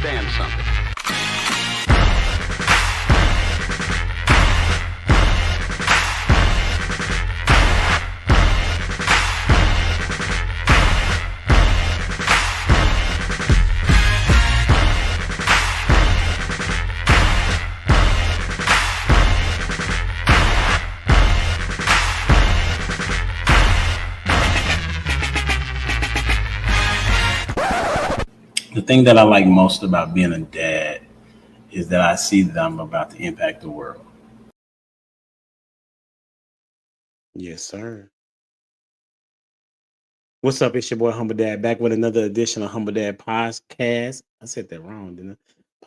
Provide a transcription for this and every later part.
understand something. The thing that I like most about being a dad is that I see that I'm about to impact the world. Yes, sir. What's up? It's your boy Humble Dad back with another edition of Humble Dad Podcast. I said that wrong, didn't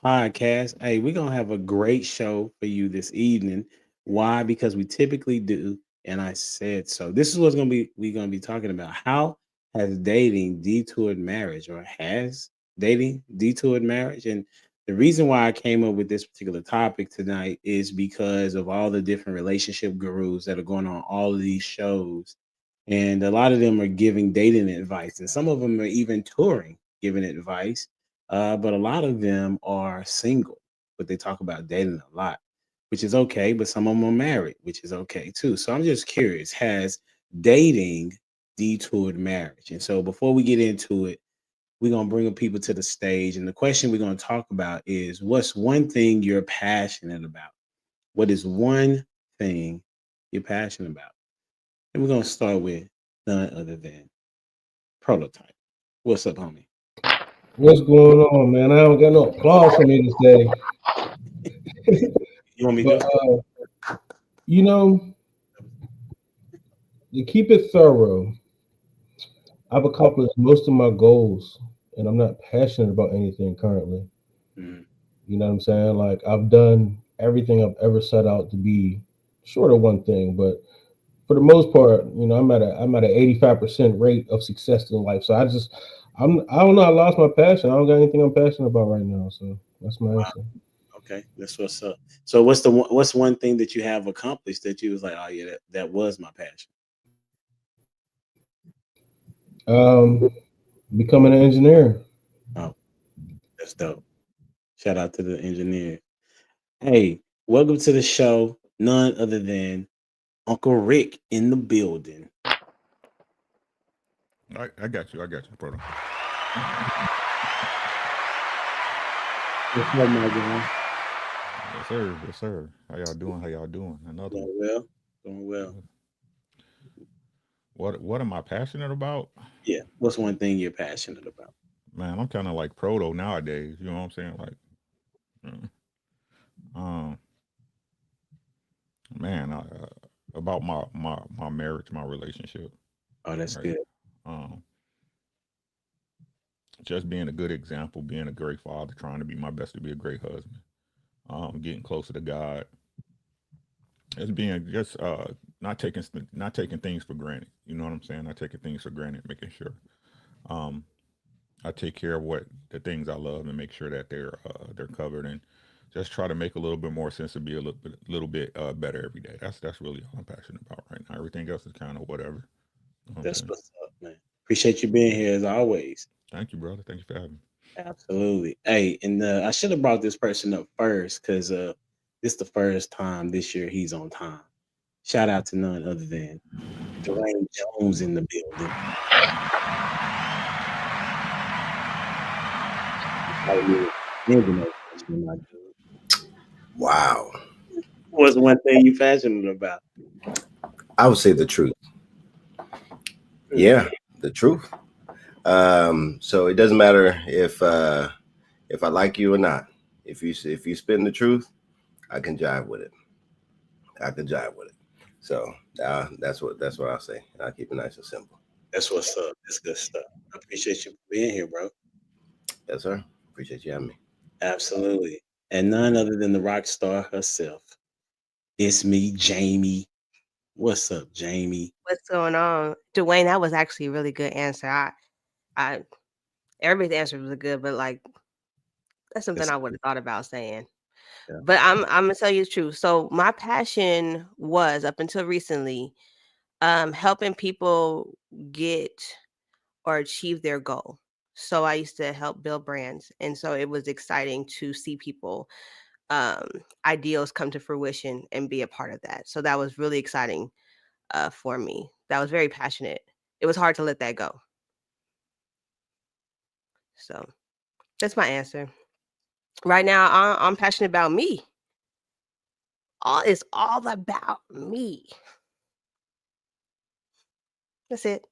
I? Podcast. Hey, we're gonna have a great show for you this evening. Why? Because we typically do, and I said so. This is what's we're gonna be talking about. How has dating detoured marriage, or has dating detoured marriage? And the reason why I came up with this particular topic tonight is because of all the different relationship gurus that are going on all of these shows, and a lot of them are giving dating advice, and some of them are even touring giving advice. But a lot of them are single, but they talk about dating a lot, which is okay. But some of them are married, which is okay too. So I'm just curious: has dating detoured marriage? And so before we get into it, we're gonna bring people to the stage, and the question we're gonna talk about is: what's one thing you're passionate about? What is one thing you're passionate about? And we're gonna start with none other than Prototype. What's up, homie? What's going on, man? I don't got no applause for me to say, You want me to but do? you know, to keep it thorough, I've accomplished most of my goals, and I'm not passionate about anything currently. Mhm. You know what I'm saying? Like I've done everything I've ever set out to be, short of one thing, but for the most part, I'm at an 85% rate of success in life. So I don't know. I lost my passion. I don't got anything I'm passionate about right now. So that's my Wow. answer. Okay, that's what's up. So what's one thing that you have accomplished that you was like, oh yeah, that was my passion. Um, Becoming an engineer. Oh, that's dope. Shout out to the engineer. Hey, welcome to the show. None other than Uncle Rick in the building. I got you. I got you, brother. What's up, my guy? Yes, sir. Yes, sir. How y'all doing? How y'all doing? Another one. Doing well. Doing well. What am I passionate about? Yeah. What's one thing you're passionate about? Man, I'm kind of like proto nowadays. You know what I'm saying? Like, mm, um, man, about my marriage, my relationship, Oh, that's right? good. Um, just being a good example, being a great father, trying to be my best to be a great husband. Getting closer to God, just being just not taking things for granted. You know what I'm saying? Not taking things for granted, making sure um I take care of what the things I love and make sure that they're covered, and just try to make a little bit more sense to be a little bit better every day. That's really all I'm passionate about right now. Everything else is kind of whatever. You know what I'm That's saying? what's up, man. Appreciate you being here as always. Thank you, brother. Thank you for having me. Absolutely. Hey, and I should have brought this person up first because this the first time this year he's on time. Shout out to none other than Dwayne Jones in the building. Probably need an introduction, my dude. Wow. What's one thing you passionate about? I would say the truth. Mm. Yeah, the truth. So it doesn't matter if I like you or not. If you spin the truth, I can jive with it. I can jive with it. So that's what I'll say. I'll keep it nice and simple. That's what's up. That's good stuff. I appreciate you being here, bro. Yes, sir. Appreciate you having me. Absolutely. And none other than the rock star herself. It's me, Jamie. What's up, Jamie? What's going on, Dwayne? That was actually a really good answer. I everybody's answer was good, but like that's something That's, I would have thought about saying. yeah. But I'm gonna tell you the truth. So my passion was up until recently, helping people get or achieve their goal. So I used to help build brands. And so it was exciting to see people ideals come to fruition and be a part of that. So that was really exciting for me. That was very passionate. It was hard to let that go. So that's my answer. Right now, I'm passionate about me. It's all about me. That's it.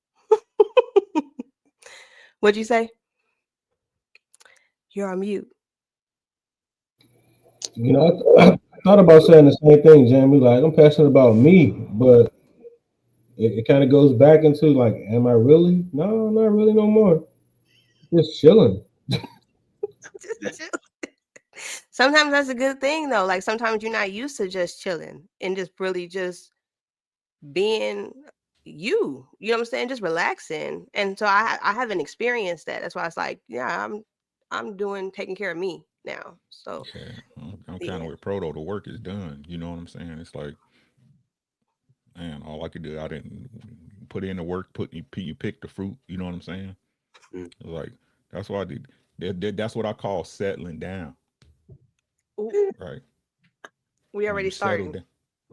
What'd you say? You're on mute. You know, I thought about saying the same thing, Jamie. Like, I'm passionate about me, but it kind of goes back into like, am I really? No, not really no more. Just chilling. Just chill. Sometimes that's a good thing though. Like sometimes you're not used to just chilling and just really just being you. You know what I'm saying? Just relaxing. And so I haven't experienced that. That's why it's like, yeah, I'm doing taking care of me now. So Yeah, I'm kind yeah. of with Proto. The work is done. You know what I'm saying? It's like, man, all I could do, I didn't put in the work. You pick the fruit. You know what I'm saying? Mm. Like that's what I did. That's what I call settling down. Ooh, Right we when you already settle starting. down.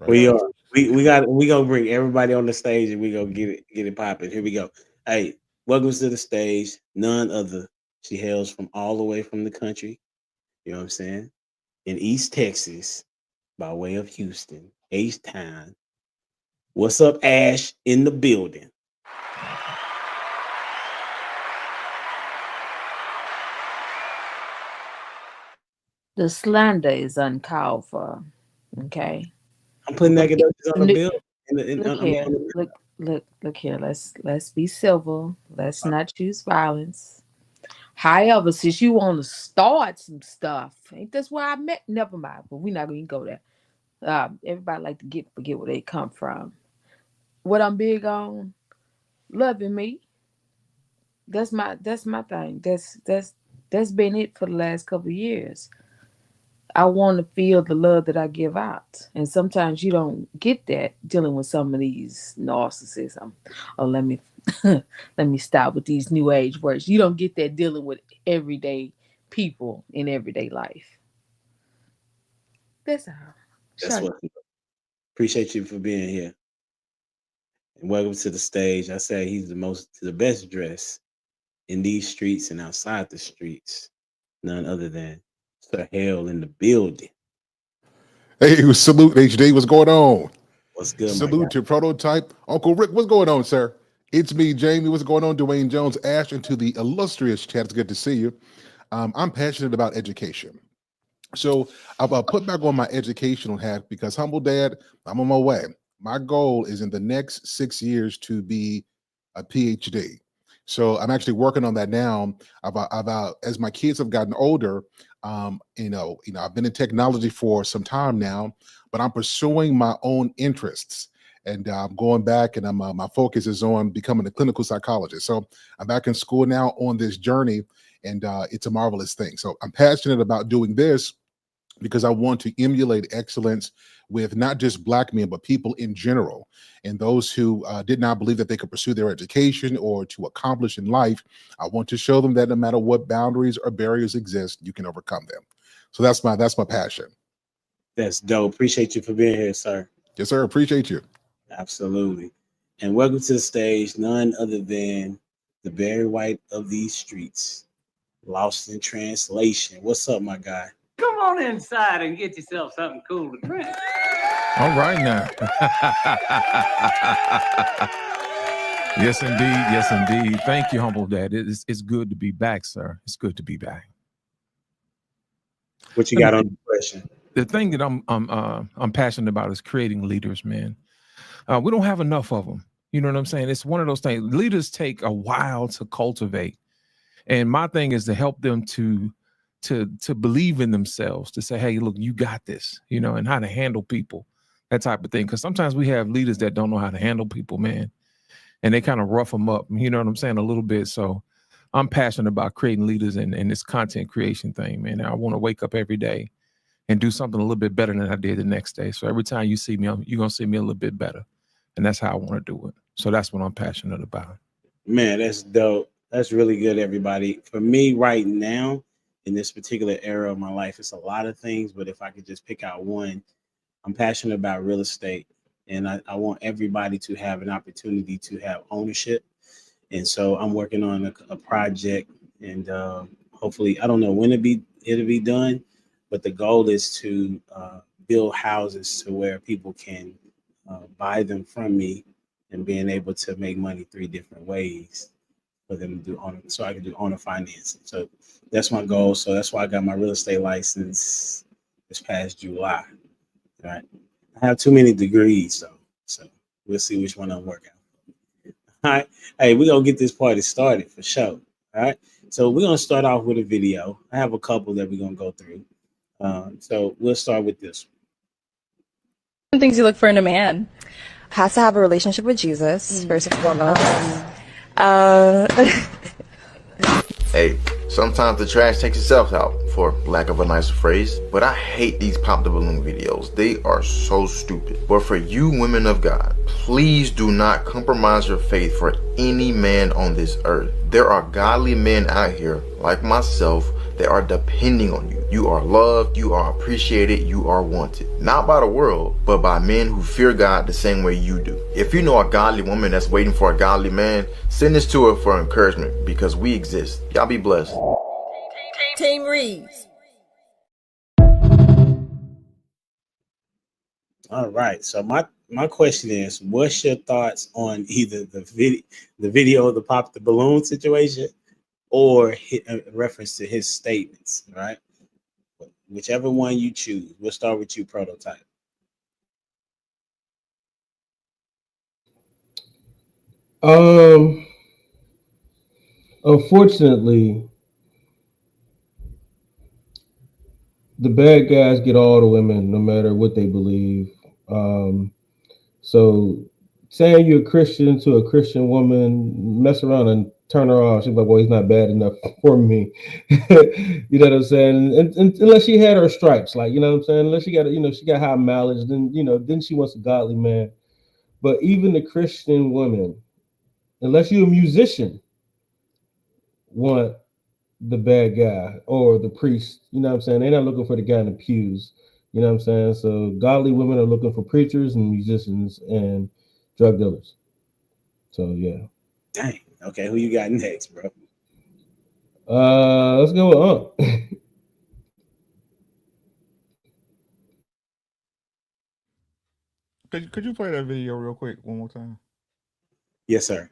We Right. We already are. We gonna bring everybody on the stage and we gonna get it popping. Here we go. Hey, welcome to the stage. None other. She hails from all the way from the country. You know what I'm saying? In East Texas, by way of Houston, H Town. What's up, Ash? In the building. The slander is uncalled for. Okay. I'm putting Look, negative on the look, bill. look I mean, on here. the, Look here. Let's be civil. Let's not use violence. However, since you want to start some stuff, ain't that's where I met? Never mind. But we're not going to go there. Everybody like to forget where they come from. What I'm big on, loving me. That's my thing. That's been it for the last couple of years. I want to feel the love that I give out. And sometimes you don't get that dealing with some of these narcissism. Oh, let me stop with these new age words. You don't get that dealing with everyday people in everyday life. That's all. that's Shut what. Appreciate you for being here and welcome to the stage. I say he's the best dressed in these streets and outside the streets. None other than Sir Hale in the building. Hey, salute HD. What's going on? What's good, my guy? Salute to Prototype. Uncle Rick, what's going on, sir? It's me, Jamie. What's going on? Dwayne Jones, Ash, and to the illustrious chat. It's good to see you. I'm passionate about education. So I've put back on my educational hat because, humble dad, I'm on my way. My goal is in the next 6 years to be a PhD. So I'm actually working on that now. As my kids have gotten older, I've been in technology for some time now, but I'm pursuing my own interests. And I'm going back, and my focus is on becoming a clinical psychologist. So I'm back in school now on this journey, and it's a marvelous thing. So I'm passionate about doing this because I want to emulate excellence with not just Black men, but people in general. And those who did not believe that they could pursue their education or to accomplish in life, I want to show them that no matter what boundaries or barriers exist, you can overcome them. So that's my passion. That's dope. Appreciate you for being here, sir. Yes, sir. Appreciate you. Absolutely. And welcome to the stage, none other than the Barry White of these streets. Lost in translation. What's up, my guy? Come on inside and get yourself something cool to drink. All right now. Yes, indeed. Yes, indeed. Thank you, humble dad. It's good to be back, sir. It's good to be back. What you got on the question? The thing that I'm passionate about is creating leaders, man. We don't have enough of them. You know what I'm saying? It's one of those things. Leaders take a while to cultivate, and my thing is to help them to believe in themselves, to say, hey, look, you got this, you know, and how to handle people, that type of thing. Because sometimes we have leaders that don't know how to handle people, man, and they kind of rough them up, you know what I'm saying, a little bit. So I'm passionate about creating leaders and this content creation thing, man. I want to wake up every day and do something a little bit better than I did the next day. So every time you see me, you're going to see me a little bit better. And that's how I want to do it. So that's what I'm passionate about. Man, that's dope. That's really good, everybody. For me, right now, in this particular era of my life, it's a lot of things. But if I could just pick out one, I'm passionate about real estate, and I want everybody to have an opportunity to have ownership. And so I'm working on a project, and hopefully, I don't know when it'll be done, but the goal is to build houses to where people can buy them from me, and being able to make money three different ways for them to do owner, so I can do owner financing. So that's my goal. So that's why I got my real estate license this past July. Right. I have too many degrees though. So we'll see which one I'll work out. All right. Hey, we're gonna get this party started for sure. All right. So we're gonna start off with a video. I have a couple that we're gonna go through. So we'll start with this. Things you look for in a man. Has to have a relationship with Jesus, first and foremost. Hey, sometimes the trash takes itself out, for lack of a nicer phrase, but I hate these pop the balloon videos. They are so stupid. But for you women of God, please do not compromise your faith for any man on this earth. There are godly men out here, like myself, that are depending on you. You are loved, you are appreciated, you are wanted. Not by the world, but by men who fear God the same way you do. If you know a godly woman that's waiting for a godly man, send this to her for encouragement, because we exist. Y'all be blessed. Team Reeves. All right. So my question is, what's your thoughts on either the video of the pop the balloon situation, or a reference to his statements, right? Whichever one you choose. We'll start with you, Prototype. Unfortunately, the bad guys get all the women, no matter what they believe. So saying you're a Christian to a Christian woman, mess around and turn her off. She's like, well, he's not bad enough for me. You know what I'm saying? And unless she had her stripes, like, you know what I'm saying? Unless she got, she got high mileage, then she wants a godly man. But even the Christian women, unless you're a musician, want the bad guy or the priest. You know what I'm saying? They're not looking for the guy in the pews. You know what I'm saying? So godly women are looking for preachers and musicians and drug dealers. So yeah. Dang. Okay, who you got next, bro? Let's go with Could you play that video real quick one more time? Yes, sir.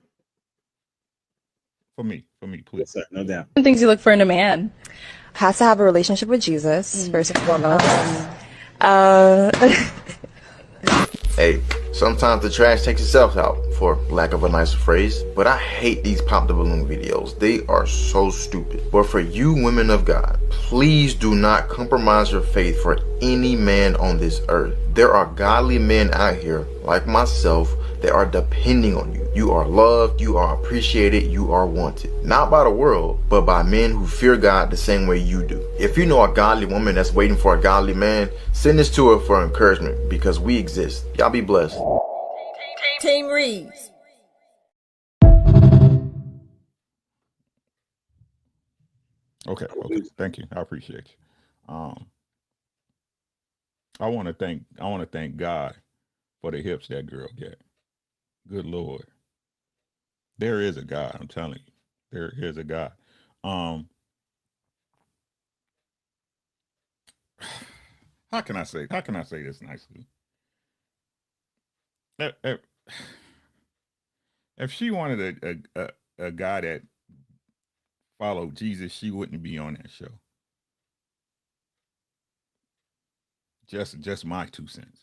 For me, please. Yes, sir. No doubt. Things you look for in a man. Has to have a relationship with Jesus, first and foremost. Hey, sometimes the trash takes itself out, for lack of a nicer phrase, but I hate these pop the balloon videos. They are so stupid. But for you women of God, please do not compromise your faith for any man on this earth. There are godly men out here, like myself, that are depending on you. You are loved, you are appreciated, you are wanted. Not by the world, but by men who fear God the same way you do. If you know a godly woman that's waiting for a godly man, send this to her for encouragement, because we exist. Y'all be blessed. Team Reeves. Okay. Thank you. I appreciate you. I want to thank God for the hips that girl got. Good Lord. There is a God, I'm telling you. There is a God. How can I say this nicely? If she wanted a guy that followed Jesus, she wouldn't be on that show. Just my 2 cents,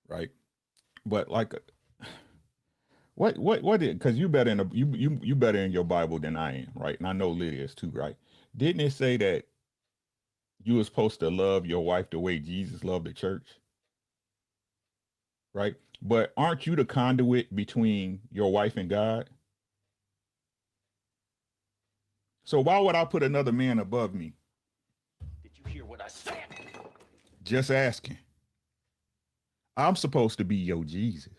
right? But like, what did, because you better you better in your Bible than I am, right? And I know Lydia is too, right? Didn't it say that you were supposed to love your wife the way Jesus loved the church? Right? But aren't you the conduit between your wife and God? So why would I put another man above me? Did you hear what I said? Just asking. I'm supposed to be your Jesus.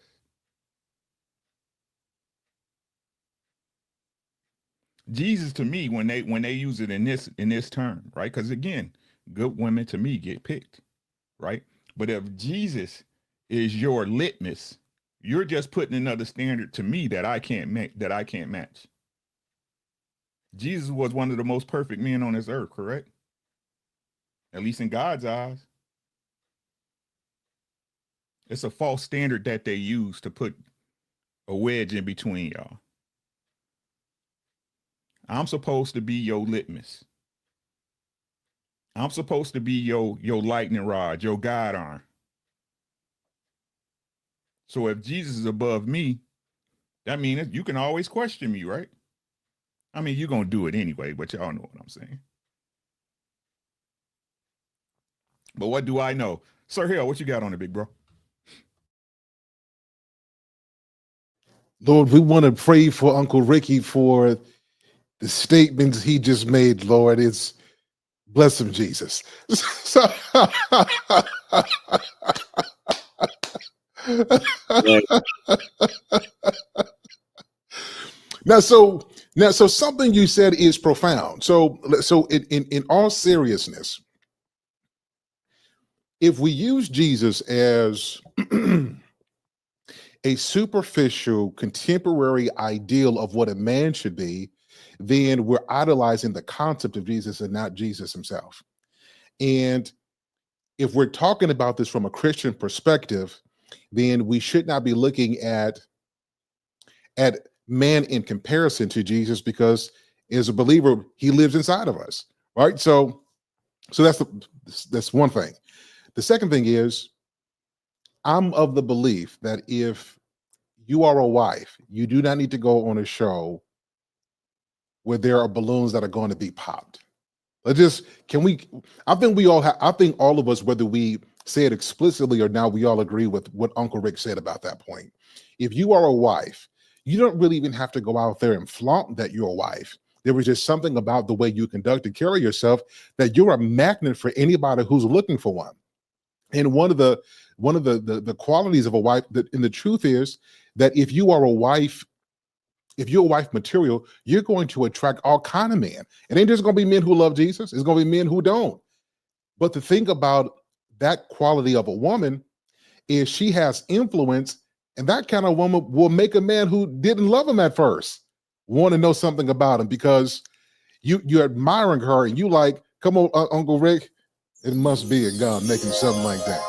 Jesus to me, when they use it in this term, right? Because again, good women to me get picked, right? But if Jesus is your litmus, you're just putting another standard to me that I can't match. Jesus was one of the most perfect men on this earth, correct? At least in God's eyes. It's a false standard that they use to put a wedge in between y'all. I'm supposed to be your litmus. I'm supposed to be your lightning rod, your guide arm. So if Jesus is above me, that means you can always question me, right? I mean, you're going to do it anyway, but y'all know what I'm saying. But what do I know? Sir Hill, what you got on it, big bro? Lord, we want to pray for Uncle Ricky for the statements he just made, Lord. It's bless him, Jesus. Now, so something you said is profound. So in all seriousness, if we use Jesus as a superficial contemporary ideal of what a man should be, then we're idolizing the concept of Jesus and not Jesus himself. And if we're talking about this from a Christian perspective, then we should not be looking at man in comparison to Jesus, because as a believer, he lives inside of us, right? So that's one thing. The second thing is, I'm of the belief that if you are a wife, you do not need to go on a show where there are balloons that are going to be popped. I think all of us, whether we say it explicitly or not, we all agree with what Uncle Rick said about that point. If you are a wife, you don't really even have to go out there and flaunt that you're a wife. There was just something about the way you conduct and carry yourself that you're a magnet for anybody who's looking for one. And one of the qualities of a wife, and the truth is that if you are a wife, if you're a wife material, you're going to attract all kind of men. It ain't just going to be men who love Jesus. It's going to be men who don't. But the thing about that quality of a woman is she has influence, and that kind of woman will make a man who didn't love him at first want to know something about him, because you're admiring her and you like, come on, Uncle Rick, it must be a God making something like that.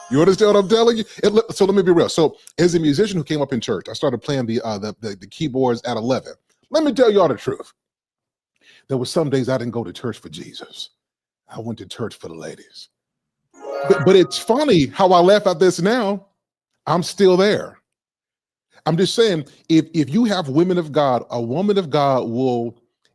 You understand what I'm telling you? So let me be real. So as a musician who came up in church, I started playing the keyboards at 11. Let me tell you all the truth. There were some days I didn't go to church for Jesus. I went to church for the ladies. But it's funny how I laugh at this now. I'm still there. I'm just saying, if you have women of God, a woman of God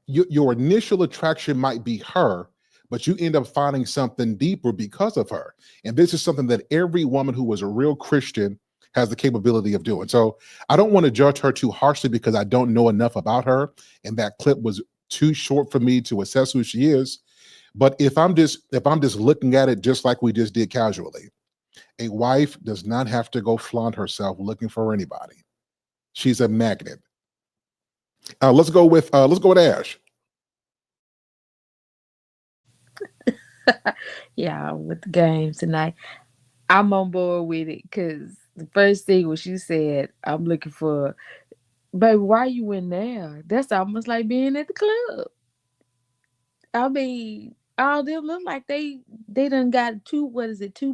your initial attraction might be her, but you end up finding something deeper because of her. And this is something that every woman who was a real Christian has the capability of doing. So I don't want to judge her too harshly because I don't know enough about her, and that clip was too short for me to assess who she is. But if I'm just looking at it just like we just did casually, a wife does not have to go flaunt herself looking for anybody. She's a magnet. Let's go with Ash. Yeah, with the games tonight. I'm on board with it because the first thing when she said, I'm looking for, baby, why you in there? That's almost like being at the club. I mean, all them look like they done got two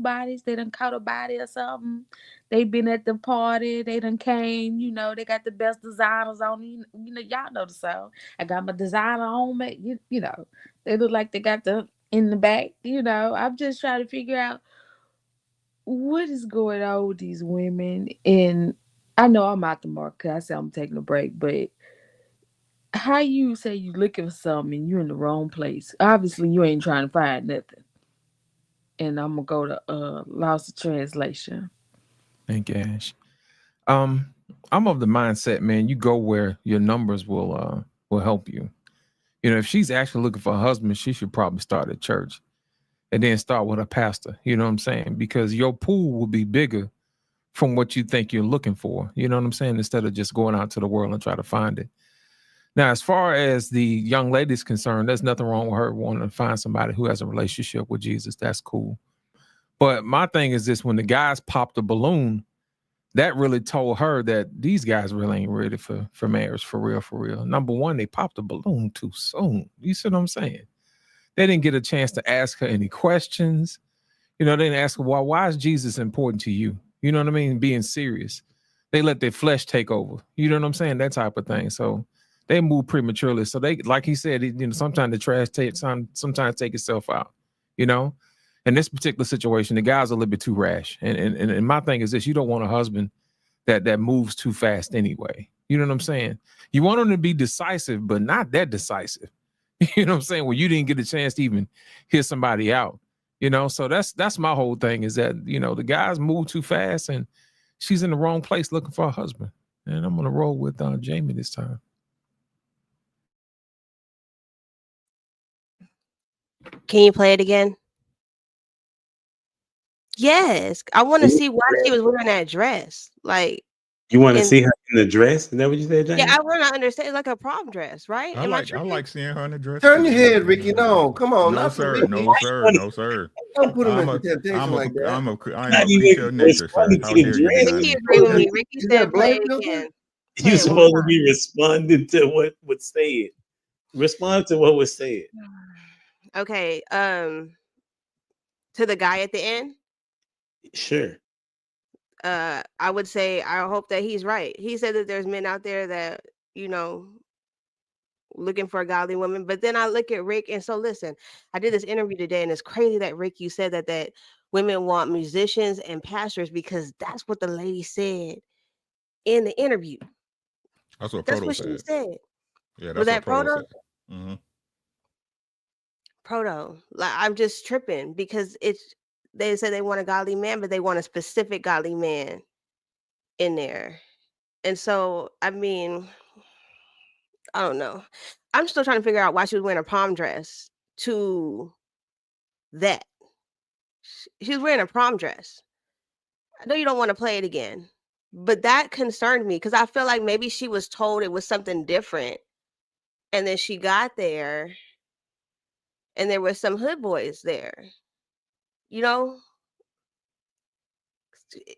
bodies? They done caught a body or something. They been at the party. They done came, they got the best designers on. Y'all know the song. I got my designer on me. They look like they got the in the back. I'm just trying to figure out what is going on with these women. And I know I'm out the mark because I said I'm taking a break, but how you say you looking for something and you in the wrong place? Obviously, you ain't trying to find nothing. And I'm gonna go to loss of translation. Thank you, Ash. I'm of the mindset, man, you go where your numbers will help you. If she's actually looking for a husband, she should probably start at church and then start with a pastor. You know what I'm saying? Because your pool will be bigger from what you think you're looking for. You know what I'm saying? Instead of just going out to the world and try to find it. Now, as far as the young lady's concerned, there's nothing wrong with her wanting to find somebody who has a relationship with Jesus. That's cool. But my thing is this: when the guys popped the balloon, that really told her that these guys really ain't ready for marriage for real, for real. Number one, they popped the balloon too soon. You see what I'm saying? They didn't get a chance to ask her any questions. You know, they didn't ask her, why is Jesus important to you? You know what I mean? Being serious. They let their flesh take over. You know what I'm saying? That type of thing. So they move prematurely. So they, like he said, you know, sometimes the trash sometimes take itself out, you know? In this particular situation, the guy's a little bit too rash. And my thing is this: you don't want a husband that moves too fast anyway. You know what I'm saying? You want him to be decisive, but not that decisive. You know what I'm saying? Well, you didn't get a chance to even hear somebody out. You know, so that's my whole thing, is that, you know, the guys move too fast and she's in the wrong place looking for a husband. And I'm gonna roll with Jamie this time. Can you play it again? Yes, I want to see why she was wearing that dress. Like, you want to see her in the dress? Is that what you said, James? yeah, I want to understand. It's like a prom dress, right? I like seeing her in the dress. Turn your head, Ricky. No, come on. No, not for sir. Ricky. No, sir. No, sir. Don't put him I'm in a, temptation I'm a, like that. I'm a, I am a creature of nature, sir. How dare you deny Ricky me? agree with me. Ricky Is said that play blood it filter? again. Play You're it one supposed more to be responding to what was said. Respond to what was said. time. Okay. To the guy at the end, Sure. I would say I hope that he's right. He said that there's men out there that, you know, looking for a godly woman. But then I look at Rick, and so listen, I did this interview today, and it's crazy that Rick, you said that women want musicians and pastors, because that's what the lady said in the interview. That's what That's Proto what she said. said. Yeah, Was that's what that Proto Proto? said. Mm-hmm. Proto. Like, I'm just tripping because they said they want a godly man, but they want a specific godly man in there. And so, I mean, I don't know. I'm still trying to figure out why she was wearing a prom dress to that. She was wearing a prom dress. I know you don't want to play it again, but that concerned me because I feel like maybe she was told it was something different. And then she got there and there were some hood boys there. You know,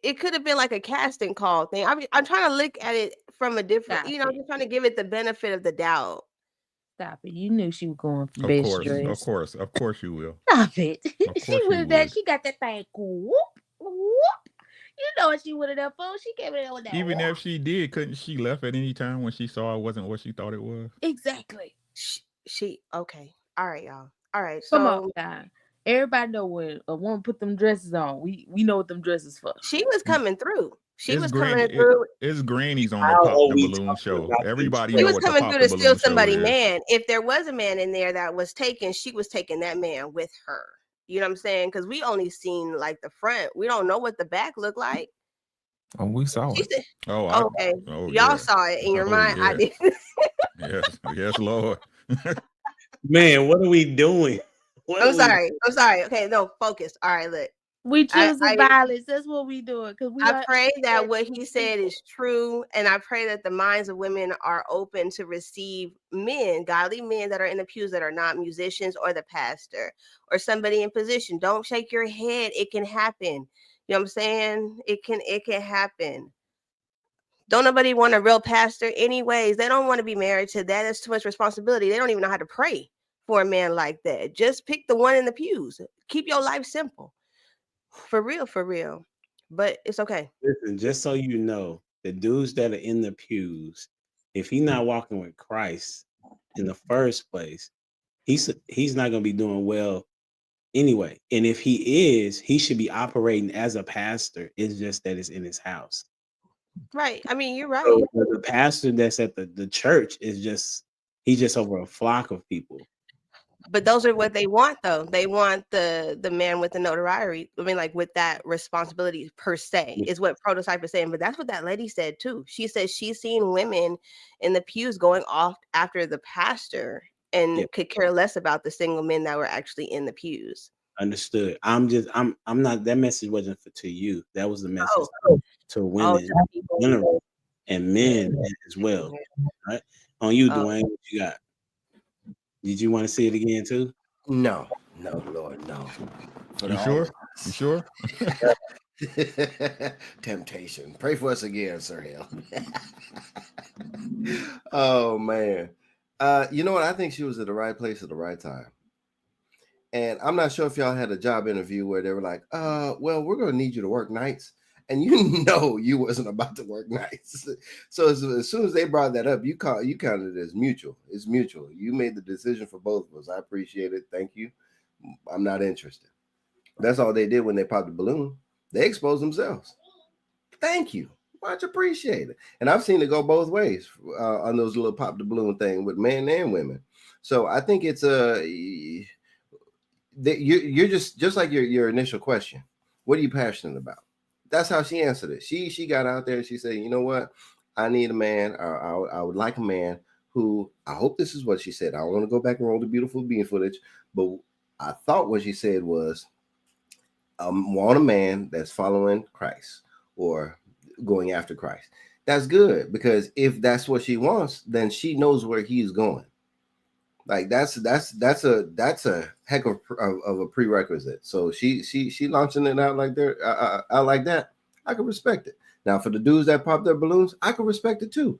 it could have been like a casting call thing. I'm trying to look at it from a different, Stop you know, I'm it. just trying to give it the benefit of the doubt. Stop it. You knew she was going for Of best course, dress. of course you will. Stop it. Of She course you would that. would. She got that thing. Whoop, whoop. You know what she would have done for? She came in there with that. Even whoop. if she did, couldn't she left at any time when she saw it wasn't what she thought it was? Exactly. She okay. All right, y'all. All right. Come on, So guy. Everybody know when a woman put them dresses on. We know what them dresses for. she was coming through. She It's was granny. coming through. It's grannies on the How pop are the we balloon talking show. about the Everybody She know was what the coming pop through the to steal balloon show somebody, is. man. If there was a man in there that was taken, she was taking that man with her. You know what I'm saying? Because we only seen like the front. We don't know what the back looked like. Oh, we saw She it. said, Oh, okay. oh Y'all yeah. saw it in your Oh mind. I yeah. didn't. Yes, Lord. Man, what are we doing? What are I'm we sorry. I'm sorry. Okay, no, focus. All right, look. We I, choosing violence. That's what we doing. Because we I are pray that what he said is true, and I pray that the minds of women are open to receive men, godly men that are in the pews that are not musicians or the pastor or somebody in position. Don't shake your head. It can happen. You know what I'm saying? It can happen. Don't nobody want a real pastor anyways. They don't want to be married to that. That's too much responsibility. They don't even know how to pray for a man like that. Just pick the one in the pews. Keep your life simple. For real, for real. But it's okay. Listen, just so you know, the dudes that are in the pews, if he's not walking with Christ in the first place, he's not gonna be doing well anyway. And if he is, he should be operating as a pastor. It's just that it's in his house. Right. I mean, you're right. So the pastor that's at the church is he's just over a flock of people. But those are what they want, though. They want the man with the notoriety. I mean, like with that responsibility per se, is what Prototype is saying. But that's what that lady said too. She says she's seen women in the pews going off after the pastor and could care less about the single men that were actually in the pews. Understood. I'm not. That message wasn't to you. That was the message to women. To people. and men as well. Right? On you, Oh. Dwayne, what you got? Did you want to see it again too? No, Lord, no. For You the all sure? You sure? temptation. Pray for us again, Sir Hill. Oh man. You know what? I think she was at the right place at the right time. And I'm not sure if y'all had a job interview where they were like, well, we're gonna need you to work nights. And you know you wasn't about to work nights. So as soon as they brought that up, you counted it as mutual. It's mutual. You made the decision for both of us. I appreciate it. Thank you. I'm not interested. That's all they did when they popped the balloon. They exposed themselves. Thank you. Much appreciated. And I've seen it go both ways on those little pop the balloon thing with men and women. So I think it's you're just like your initial question. What are you passionate about? That's how she answered it. She got out there and she said, you know what? I need a man. I would like a man who, I hope this is what she said. I don't want to go back and roll the beautiful bean footage, but I thought what she said was, want a man that's following Christ or going after Christ. That's good, because if that's what she wants, then she knows where he's going. Like that's a heck of a prerequisite. So she launching it out like there, out like that. I can respect it. Now for the dudes that pop their balloons, I can respect it too.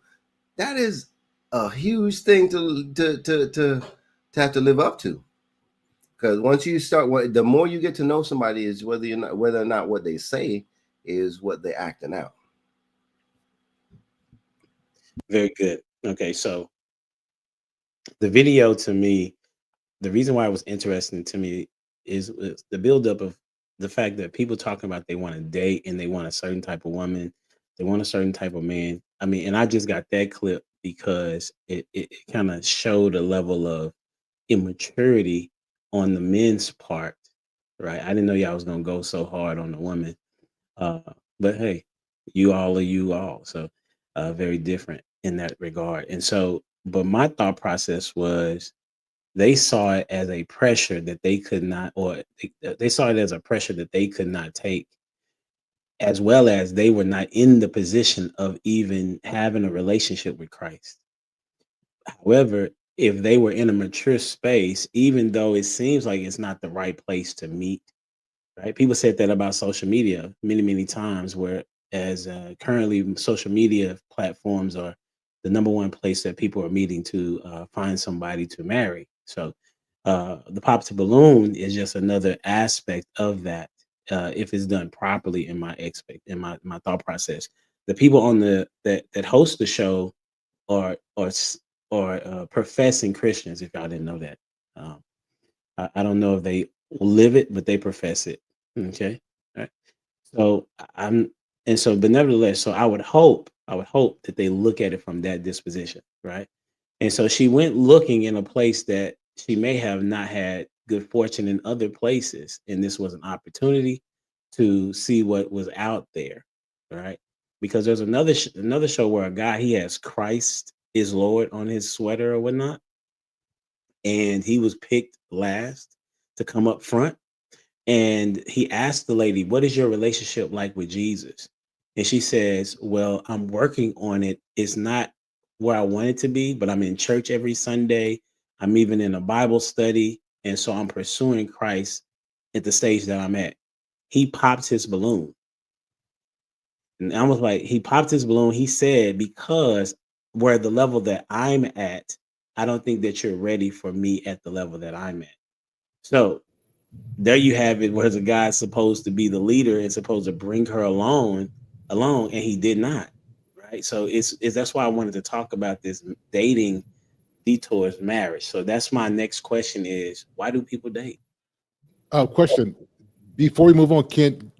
That is a huge thing to have to live up to. Because once you start, the more you get to know somebody is whether or not what they say is what they're acting out. Very good. Okay, so the video, to me, the reason why it was interesting to me is the buildup of the fact that people talking about they want to date and they want a certain type of woman, they want a certain type of man. I mean, and I just got that clip because it kind of showed a level of immaturity on the men's part, right? I didn't know y'all was gonna go so hard on the woman, but hey, you all are you all, so very different in that regard. And so, but my thought process was they saw it as a pressure that they could not, or they saw it as a pressure that they could not take, as well as they were not in the position of even having a relationship with Christ. However, if they were in a mature space, even though it seems like it's not the right place to meet, right? People said that about social media many, many times, where as currently social media platforms are the number one place that people are meeting to find somebody to marry. So the pop to balloon is just another aspect of that, if it's done properly in my thought process. The people on that host the show are professing Christians. If y'all didn't know that, I don't know if they live it, but they profess it. Okay, all right. So but nevertheless, so I would hope that they look at it from that disposition, right? And so she went looking in a place that she may have not had good fortune in other places, and this was an opportunity to see what was out there, right? Because there's another show where a guy, he has Christ is Lord on his sweater or whatnot, and he was picked last to come up front. And he asked the lady, what is your relationship like with Jesus? And she says, well, I'm working on it. It's not where I want it to be, but I'm in church every Sunday. I'm even in a Bible study. And so I'm pursuing Christ at the stage that I'm at. He popped his balloon. And I was like, he popped his balloon. He said, because where the level that I'm at, I don't think that you're ready for me at the level that I'm at. So there you have it, where the guy's supposed to be the leader and supposed to bring her along, and he did not. Right. So it's that's why I wanted to talk about this dating detours marriage. So that's my next question is, why do people date? Question. Before we move on, can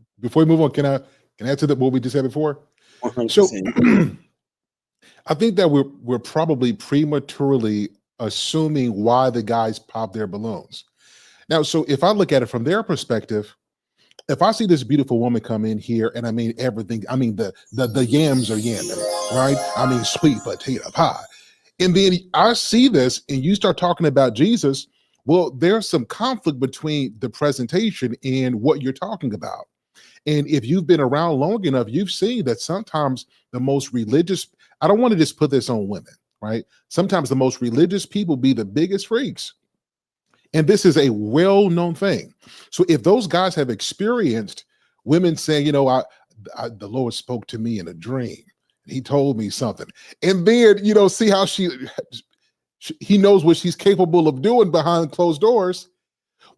I answer that what we just said before? 100%. So I think that we're probably prematurely assuming why the guys pop their balloons. Now, so if I look at it from their perspective, if I see this beautiful woman come in here, and I mean everything, I mean the yams are yamming, right? I mean sweet potato pie. And then I see this and you start talking about Jesus. Well, there's some conflict between the presentation and what you're talking about. And if you've been around long enough, you've seen that sometimes the most religious, I don't want to just put this on women, right? Sometimes the most religious people be the biggest freaks. And this is a well-known thing. So if those guys have experienced women saying, the Lord spoke to me in a dream, he told me something, and then see how he knows what she's capable of doing behind closed doors.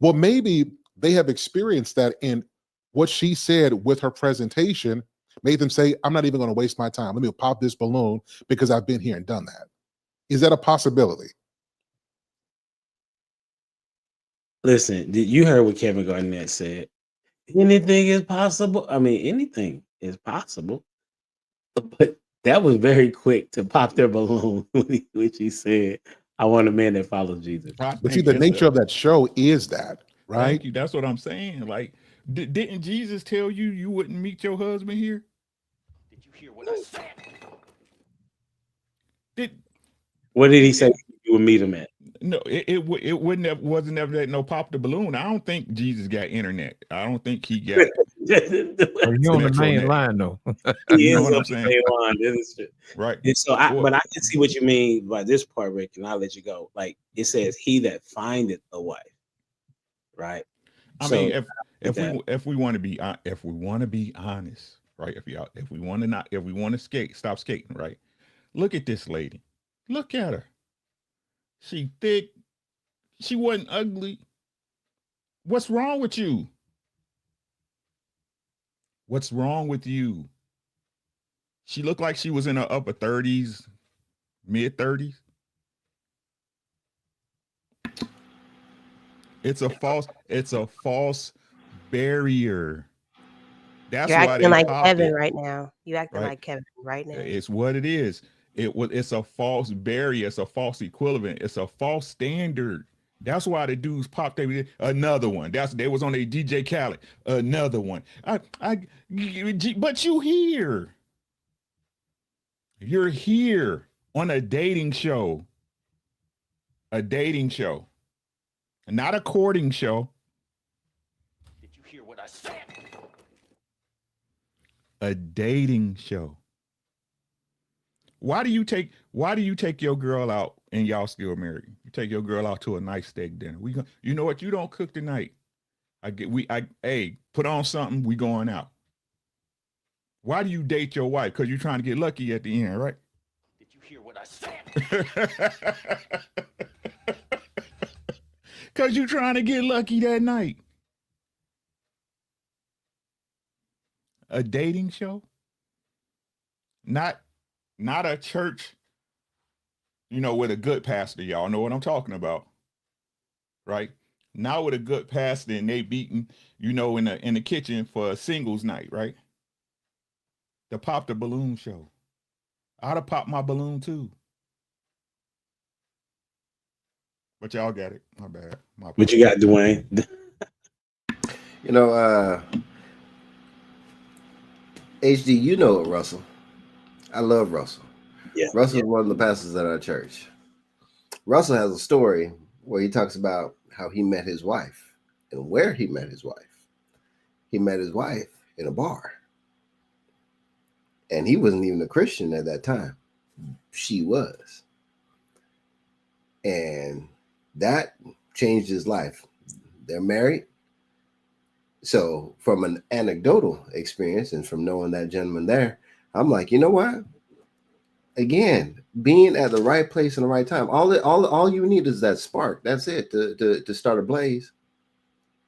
Well, maybe they have experienced that, and what she said with her presentation made them say, I'm not even going to waste my time. Let me pop this balloon because I've been here and done that. Is that a possibility? Listen, you heard what Kevin Garnett said. Anything is possible. I mean, anything is possible. But that was very quick to pop their balloon when she said, I want a man that follows Jesus. But see, the nature of that show is that, right? Thank you. That's what I'm saying. Like, didn't Jesus tell you wouldn't meet your husband here? Did you hear what I said? What did he say you would meet him at? No, wasn't ever that no pop the balloon. I don't think Jesus got internet. I don't think he got you on the main line though. You know what I'm saying? Right. And so but I can see what you mean by this part, Rick, and I'll let you go. Like it says, he that findeth a wife. Right. I mean, if we want to be honest, right? If we want to stop skating, right? Look at this lady. Look at her. She thick. She wasn't ugly. What's wrong with you? What's wrong with you? She looked like she was in her upper 30s, mid 30s. It's a false barrier. That's You're why acting they like popped Kevin it. right now. You acting like Kevin right now. It's what it is. It's a false barrier. It's a false equivalent. It's a false standard. That's why the dudes popped another one. They was on a DJ Khaled. Another one. But you here. You're here on a dating show. A dating show. Not a courting show. Did you hear what I said? A dating show. Why do you take your girl out and y'all still married? You take your girl out to a nice steak dinner. You know what? You don't cook tonight. Put on something. We going out. Why do you date your wife? Because you're trying to get lucky at the end, right? Did you hear what I said? Because you're trying to get lucky that night. A dating show? Not a church, with a good pastor. Y'all know what I'm talking about, right? Now with a good pastor and they beating, in the kitchen for a singles night, right? The pop the balloon show. I'd have popped my balloon too. But y'all got it. My bad. What you got, Dwayne? HD, Russell. I love Russell. Yeah. Russell is one of the pastors at our church. Russell has a story where he talks about how he met his wife and where he met his wife. He met his wife in a bar. And he wasn't even a Christian at that time. She was. And that changed his life. They're married. So from an anecdotal experience and from knowing that gentleman there, I'm like, you know what? Again, being at the right place in the right time. All you need is that spark. That's it to start a blaze.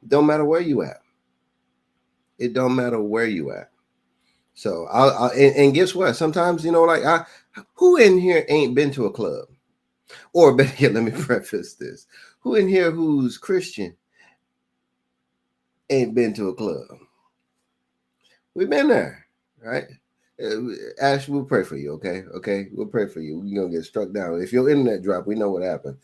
Don't matter where you at. It don't matter where you at. So and guess what? Sometimes who in here ain't been to a club? Or better yet, let me preface this: who in here who's Christian ain't been to a club? We've been there, right? Ash, we'll pray for you, okay? Okay, we'll pray for you. You're gonna get struck down. If your internet drop, we know what happened.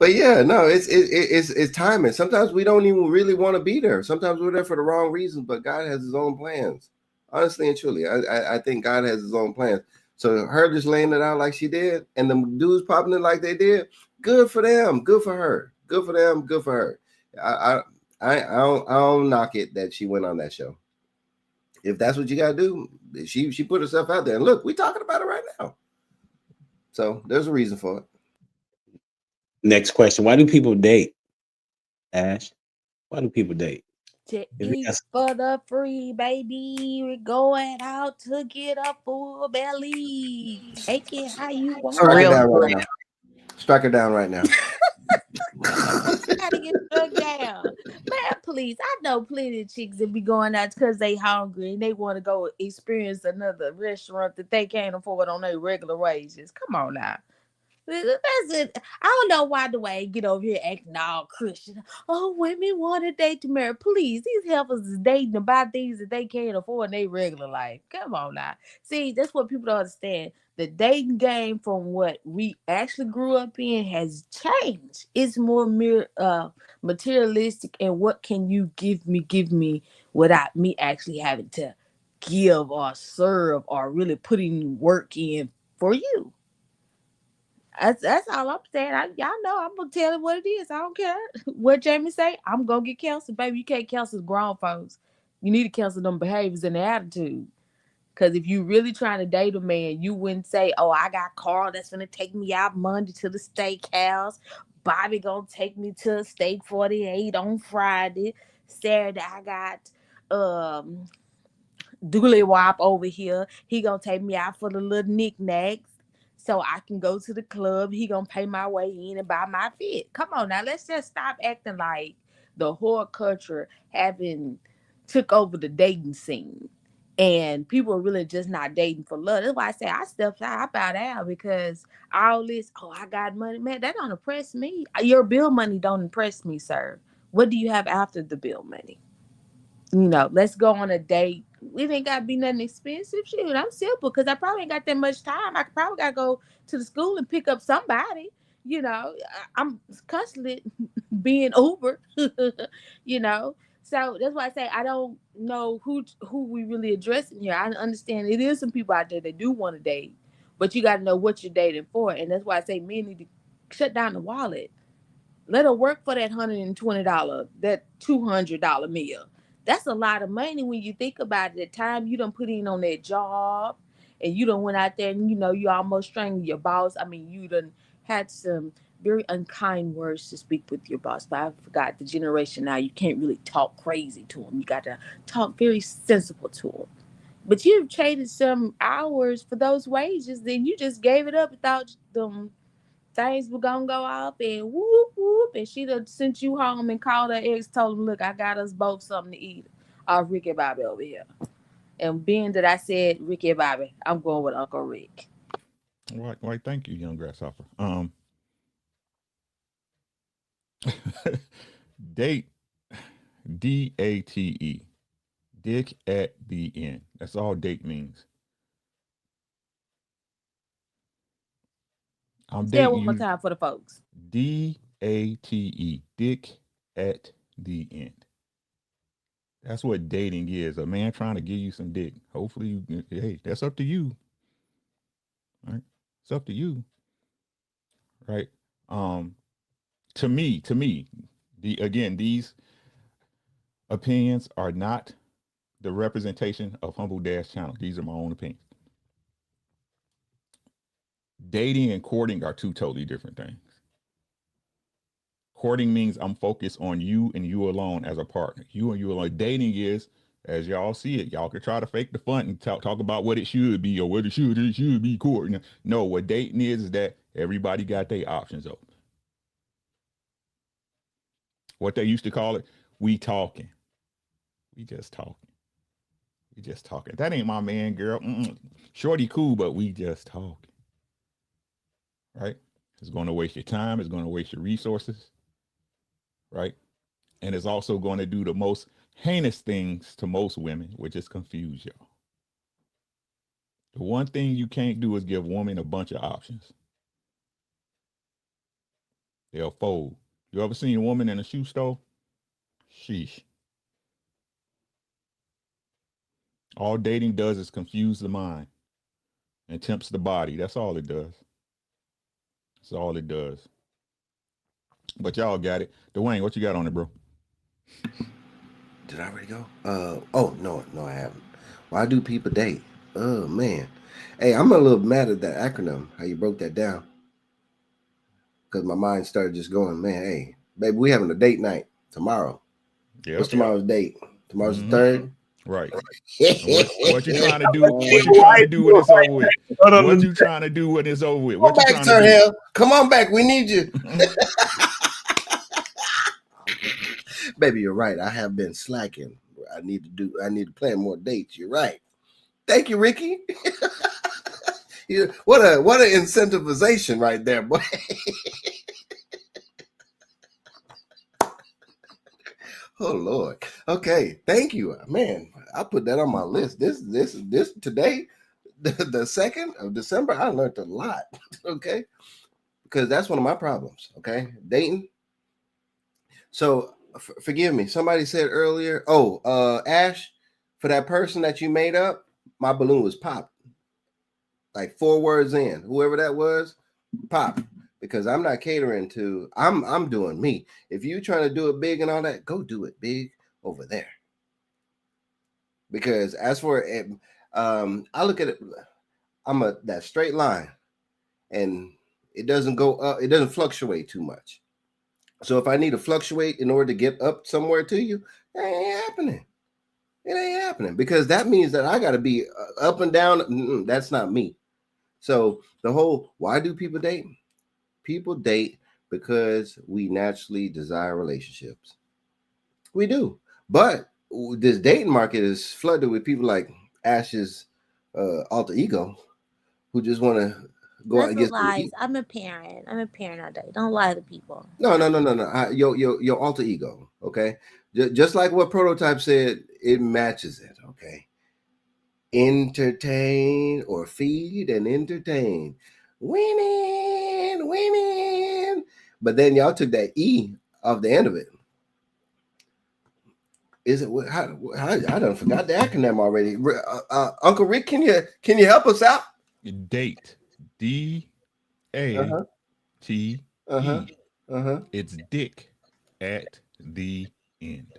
But yeah, no, it's timing. Sometimes we don't even really want to be there. Sometimes we're there for the wrong reasons, but God has his own plans. Honestly and truly, I think God has his own plans. So her just laying it out like she did, and the dudes popping it like they did, good for them, good for her, good for them, good for her. I don't knock it that she went on that show. If that's what you gotta do, she put herself out there. And look, we talking about it right now. So there's a reason for it. Next question: why do people date? Ash, why do people date? To If eat yes, for the free, baby. We're going out to get a full belly. Take it how you A want Strike her it. real down right friend. now. Strike her down right now. Why she gotta get struck down? Man, please. I know plenty of chicks that be going out because they hungry and they want to go experience another restaurant that they can't afford on their regular wages. Come on now. That's it. I don't know why the way get over here acting all Christian. Oh, women want to date to marry. Please, these helpers is dating to buy things that they can't afford in their regular life. Come on now. See, that's what people don't understand. The dating game from what we actually grew up in has changed. It's more materialistic and what can you give me without me actually having to give or serve or really putting work in for you. That's all I'm saying. Y'all know I'm gonna tell it what it is. I don't care what Jamie say. I'm gonna get counseled, baby. You can't counsel grown folks. You need to counsel them behaviors and the attitude. Cause if you really trying to date a man, you wouldn't say, "Oh, I got Carl that's gonna take me out Monday to the steakhouse. Bobby gonna take me to a steak 48 on Friday. Saturday I got Dooley Wop over here. He gonna take me out for the little knickknacks so I can go to the club. He gonna pay my way in and buy my fit. Come on now, let's just stop acting like the whore culture having took over the dating scene. And people are really just not dating for love. That's why I say I stepped out, I bow down because all this, oh, I got money, man, that don't impress me. Your bill money don't impress me, sir. What do you have after the bill money? Let's go on a date. It ain't gotta be nothing expensive. Shoot, I'm simple because I probably ain't got that much time. I could probably gotta go to the school and pick up somebody. I'm constantly being Uber. you know. So that's why I say I don't know who we really addressing here. I understand it is some people out there that do want to date, but you got to know what you're dating for, and that's why I say men need to shut down the wallet. Let her work for that $120, that $200 meal. That's a lot of money when you think about it. The time you done put in on that job, and you done went out there and you almost strangled your boss. I mean, you done had some very unkind words to speak with your boss. But I forgot the generation now. You can't really talk crazy to them. You got to talk very sensible to them. But you've traded some hours for those wages. Then you just gave it up without them things were gonna go off and whoop whoop, and she done sent you home and called her ex, told him, look, I got us both something to eat. Ricky Bobby over here. And being that I said Ricky Bobby, I'm going with Uncle Rick. Why, thank you, young grasshopper. Date, DATE, dick at the end. That's all date means. I'm Say it dating one more you. time for the folks. DATE, dick at the end. That's what dating is. A man trying to give you some dick. Hopefully, hey, that's up to you. Right? It's up to you. Right? Um, to me, these opinions are not the representation of Humble Dash Channel. These are my own opinions. Dating and courting are two totally different things. Courting means I'm focused on you and you alone as a partner. You and you alone. Dating is, as y'all see it, y'all can try to fake the fun and talk about what it should be or what it should be courting. No, what dating is that everybody got their options open. What they used to call it, we talking. We just talking. We just talking. That ain't my man, girl. Shorty cool, but we just talking. Right? It's going to waste your time. It's going to waste your resources. Right? And it's also going to do the most heinous things to most women, which is confuse y'all. The one thing you can't do is give women a bunch of options. They'll fold. You ever seen a woman in a shoe store? Sheesh. All dating does is confuse the mind and tempts the body. That's all it does. That's all it does. But y'all got it. Dwayne, what you got on it, bro? Did I already go? Oh no, I haven't. Why do people date? Oh man, hey, I'm a little mad at that acronym. How you broke that down? Because my mind started just going, man. Hey, baby, we having a date night tomorrow. What's Yep. tomorrow's date? Tomorrow's the Hmm. third. Right. And what you trying to do? Oh, What you trying to do when it's over with? Hold on. What you trying to do when it's over with? come What on you back, trying to Sir do? Hell. Come on back. We need you, baby. You're right. I have been slacking. I need to plan more dates. You're right. Thank you, Ricky. What a incentivization right there, boy. Oh Lord. Okay. Thank you, man. I put that on my list. This today, the 2nd of December. I learned a lot. Okay, because that's one of my problems. Okay, dating. So forgive me. Somebody said earlier. Oh, Ash, for that person that you made up, my balloon was popped. Like 4 words in, whoever that was, pop. Because I'm not catering to. I'm doing me. If you trying to do it big and all that, go do it big over there. Because as for it, I look at it. I'm a that straight line, and it doesn't go up. It doesn't fluctuate too much. So if I need to fluctuate in order to get up somewhere to you, that ain't happening. It ain't happening because that means that I got to be up and down. That's not me. So the whole why do people date? People date because we naturally desire relationships. We do. But this dating market is flooded with people like Ash's alter ego who just want to go out That's and a get some lies. eat. I'm a parent. I'm a parent all day. Don't lie to people. No. Your alter ego, okay? Just like what Prototype said, it matches it, okay? Entertain or feed and entertain. Women, women. But then y'all took that E off the end of it. Is it how I done forgot the acronym already? Uncle Rick, can you help us out? Date. D A Uh-huh. T Uh-huh. E. Uh-huh. It's dick at the end.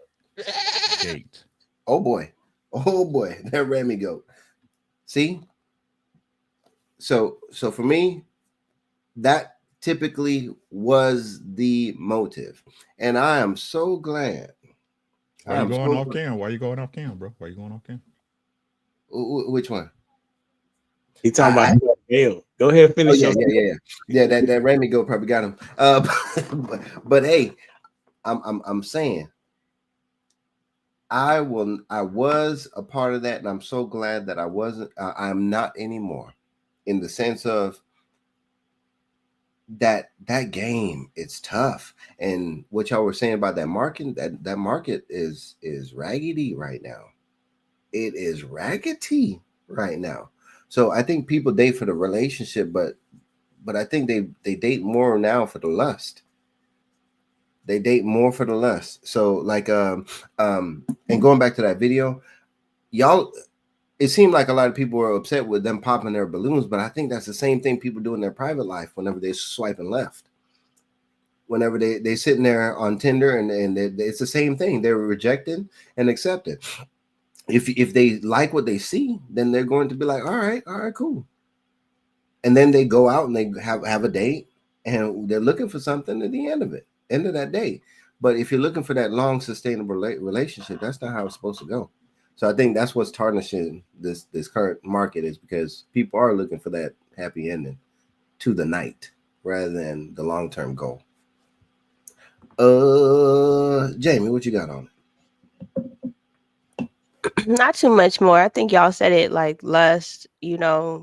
Date. Oh boy. Oh boy. There ran me go. See? So for me, that typically was the motive. And I am so glad. Why you going off cam? Why you going off cam, bro? Why you going off cam? Which one? He talking about Hale. Go ahead and Oh finish yeah. That Remy go probably got him. But hey, I'm saying I was a part of that, and I'm so glad that I wasn't. I'm not anymore, in the sense of that game. It's tough, and what y'all were saying about that market, that market is raggedy right now. It is raggedy right now. So I think people date for the relationship, but I think they date more now for the lust. They date more for the lust. So like and going back to that video, y'all, it seemed like a lot of people were upset with them popping their balloons, but I think that's the same thing people do in their private life whenever they're swiping left. Whenever they sitting there on Tinder and it's the same thing. They're rejected and accepted. If they like what they see, then they're going to be like, all right, cool. And then they go out and they have a date and they're looking for something at the end of that date. But if you're looking for that long sustainable relationship, that's not how it's supposed to go. So I think that's what's tarnishing this current market, is because people are looking for that happy ending to the night rather than the long-term goal. Jamie, what you got on it? Not too much more. I think y'all said it, like lust,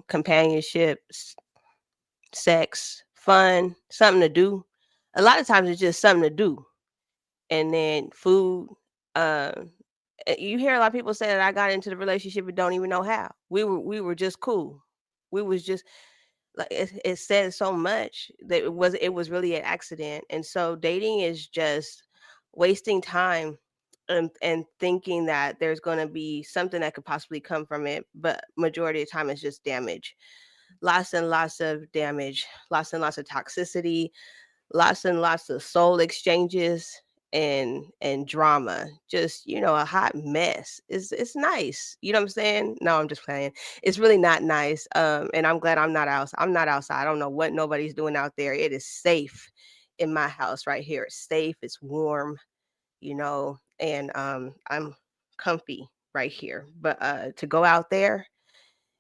companionship, sex, fun, something to do. A lot of times it's just something to do. And then food. You hear a lot of people say that I got into the relationship and don't even know how. We were just cool. We was just like it said so much that it was really an accident. And so dating is just wasting time and thinking that there's going to be something that could possibly come from it, but majority of the time it's just damage. Lots and lots of damage, lots and lots of toxicity, lots and lots of soul exchanges. and drama, just a hot mess. It's nice, you know what I'm saying? No, I'm just playing. It's really not nice. And I'm glad I'm not outside. I don't know what nobody's doing out there. It is safe in my house right here. It's safe, it's warm, and I'm comfy right here. But to go out there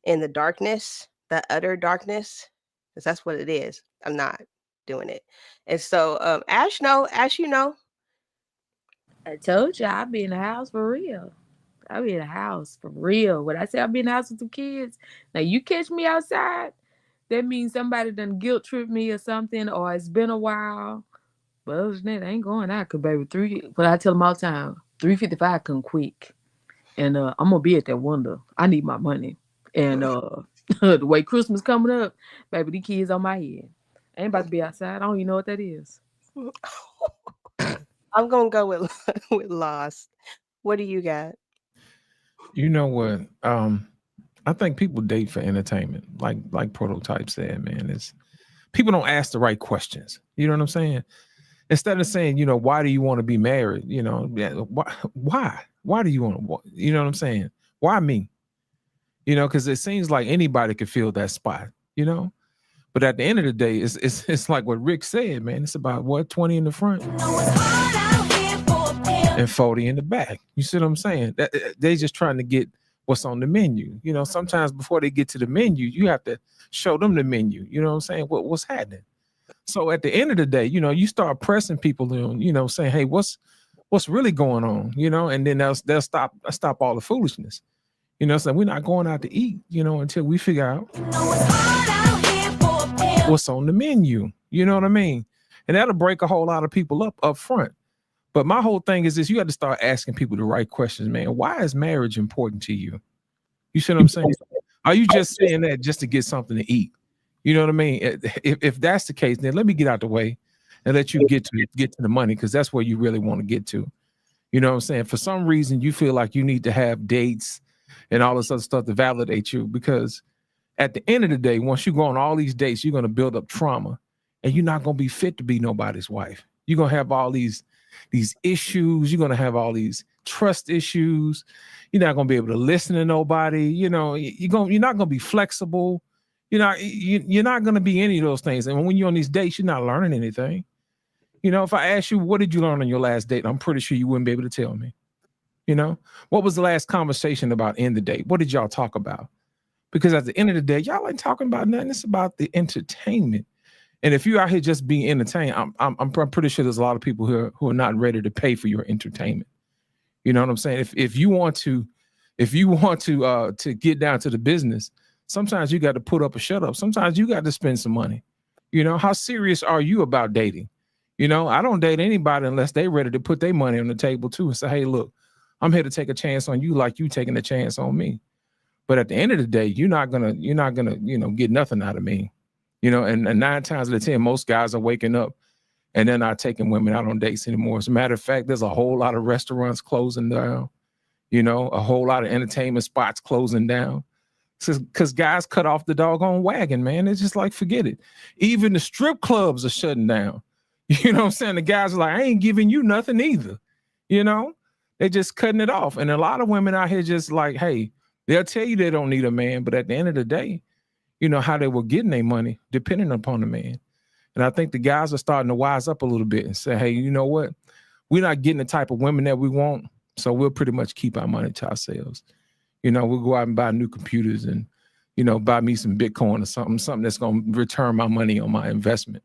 in the darkness, the utter darkness, because that's what it is, I'm not doing it. And so Ash, I told you I'll be in the house for real. I'll be in the house for real. When I say I'll be in the house with some kids, now you catch me outside, that means somebody done guilt tripped me or something, or it's been a while. But other than that, I ain't going out, cause baby, but I tell them all the time, 3:55 come quick. And I'm gonna be at that window. I need my money. And the way Christmas coming up, baby, these kids on my head. I ain't about to be outside. I don't even know what that is. I'm gonna go with with Lost. What do you got? You know what? I think people date for entertainment, like Prototype said, man. It's people don't ask the right questions. You know what I'm saying? Instead of saying, why do you want to be married? Why do you want to? You know what I'm saying? Why me? Because it seems like anybody could fill that spot. But at the end of the day, it's like what Rick said, man. It's about what 20 in the front and 40 in the back. You see what I'm saying? They just trying to get what's on the menu. Sometimes before they get to the menu, you have to show them the menu. You know what I'm saying? What's happening? So at the end of the day, you start pressing people on, saying, hey, what's really going on? And then they'll stop all the foolishness. So we're not going out to eat, until we figure out what's on the menu. You know what I mean? And that'll break a whole lot of people up front. But my whole thing is this: you got to start asking people the right questions, man. Why is marriage important to you? You see what I'm saying? Are you just saying that just to get something to eat? You know what I mean? If that's the case, then let me get out the way and let you get to the money, because that's where you really want to get to. You know what I'm saying? For some reason, you feel like you need to have dates and all this other stuff to validate you, because at the end of the day, once you go on all these dates, you're going to build up trauma, and you're not going to be fit to be nobody's wife. You're going to have all these issues. You're going to have all these trust issues. You're not going to be able to listen to nobody. You're not going to be flexible. You're not going to be any of those things. And when you're on these dates, you're not learning anything. If I ask you, what did you learn on your last date? I'm pretty sure you wouldn't be able to tell me. What was the last conversation about in the date? What did y'all talk about? Because at the end of the day, y'all ain't talking about nothing. It's about the entertainment. And if you're out here just being entertained, I'm pretty sure there's a lot of people who are not ready to pay for your entertainment. You know what I'm saying? If you want to get down to the business, sometimes you got to put up or shut up. Sometimes you got to spend some money. How serious are you about dating? I don't date anybody unless they're ready to put their money on the table too and say, hey, look, I'm here to take a chance on you like you taking a chance on me. But at the end of the day, you're not gonna get nothing out of me. And 9 times out of 10, most guys are waking up and they're not taking women out on dates anymore. As a matter of fact, there's a whole lot of restaurants closing down, a whole lot of entertainment spots closing down. Because guys cut off the doggone wagon, man. It's just like, forget it. Even the strip clubs are shutting down. You know what I'm saying? The guys are like, I ain't giving you nothing either. They're just cutting it off. And a lot of women out here just like, hey, they'll tell you they don't need a man, but at the end of the day, how they were getting their money depending upon the man. And I think the guys are starting to wise up a little bit and say, hey, you know what? We're not getting the type of women that we want, so we'll pretty much keep our money to ourselves. We'll go out and buy new computers and, buy me some Bitcoin or something that's going to return my money on my investment.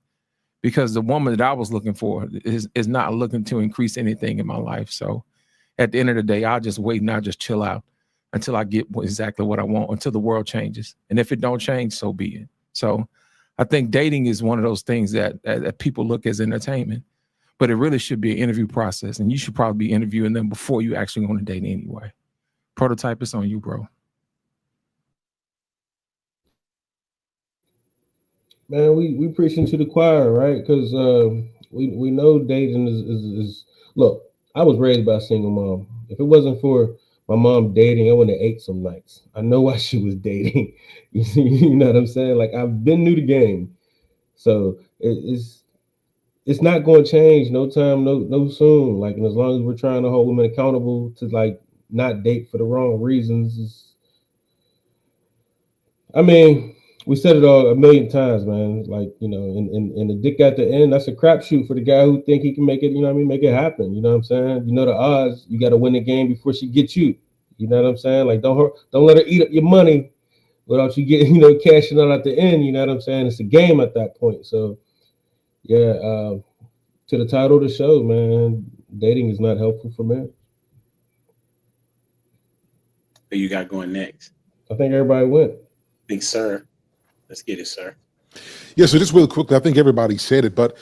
Because the woman that I was looking for is not looking to increase anything in my life. So at the end of the day, I'll just wait and I'll just chill out until I get exactly what I want, until the world changes. And if it don't change, so be it. So I think dating is one of those things that people look as entertainment, but it really should be an interview process. And you should probably be interviewing them before you actually go on a date anyway. Prototype, it's on you, bro. Man, we preaching to the choir, right? Because we know dating is look. I was raised by a single mom. If it wasn't for my mom dating, I wouldn't have ate some nights. I know why she was dating. You know what I'm saying? Like, I've been new to game, so it's it's not going to change no time, no soon. Like, and as long as we're trying to hold women accountable to like not date for the wrong reasons, I mean, we said it all a million times, man. Like, and the dick at the end, that's a crapshoot for the guy who think he can make it. You know what I mean? Make it happen. You know what I'm saying? You know the odds. You got to win the game before she gets you. You know what I'm saying? Like, don't let her eat up your money without you getting cashing out at the end. You know what I'm saying? It's a game at that point. So yeah, to the title of the show, man, dating is not helpful for men. Who you got going next? I think everybody went. Big sir. Let's get it, sir. Yeah, so just real quickly, I think everybody said it, but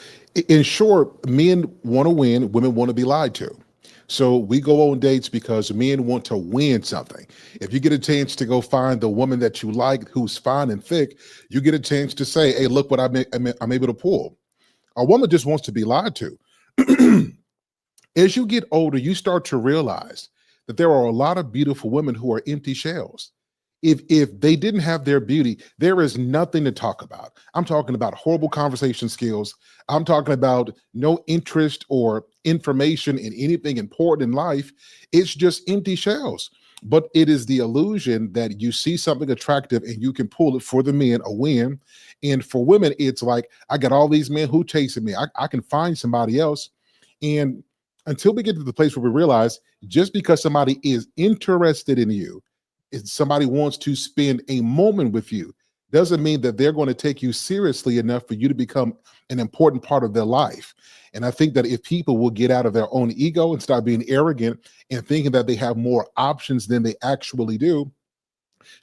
in short, men want to win, women want to be lied to. So we go on dates because men want to win something. If you get a chance to go find the woman that you like, who's fine and thick, you get a chance to say, hey, look what I'm able to pull. A woman just wants to be lied to. As you get older, you start to realize that there are a lot of beautiful women who are empty shells. If they didn't have their beauty, there is nothing to talk about. I'm talking about horrible conversation skills. I'm talking about no interest or information in anything important in life. It's just empty shells. But it is the illusion that you see something attractive and you can pull it for the men, a win. And for women, it's like, I got all these men who chasing me. I can find somebody else. And until we get to the place where we realize just because somebody is interested in you, if somebody wants to spend a moment with you, doesn't mean that they're going to take you seriously enough for you to become an important part of their life. And I think that if people will get out of their own ego and start being arrogant and thinking that they have more options than they actually do,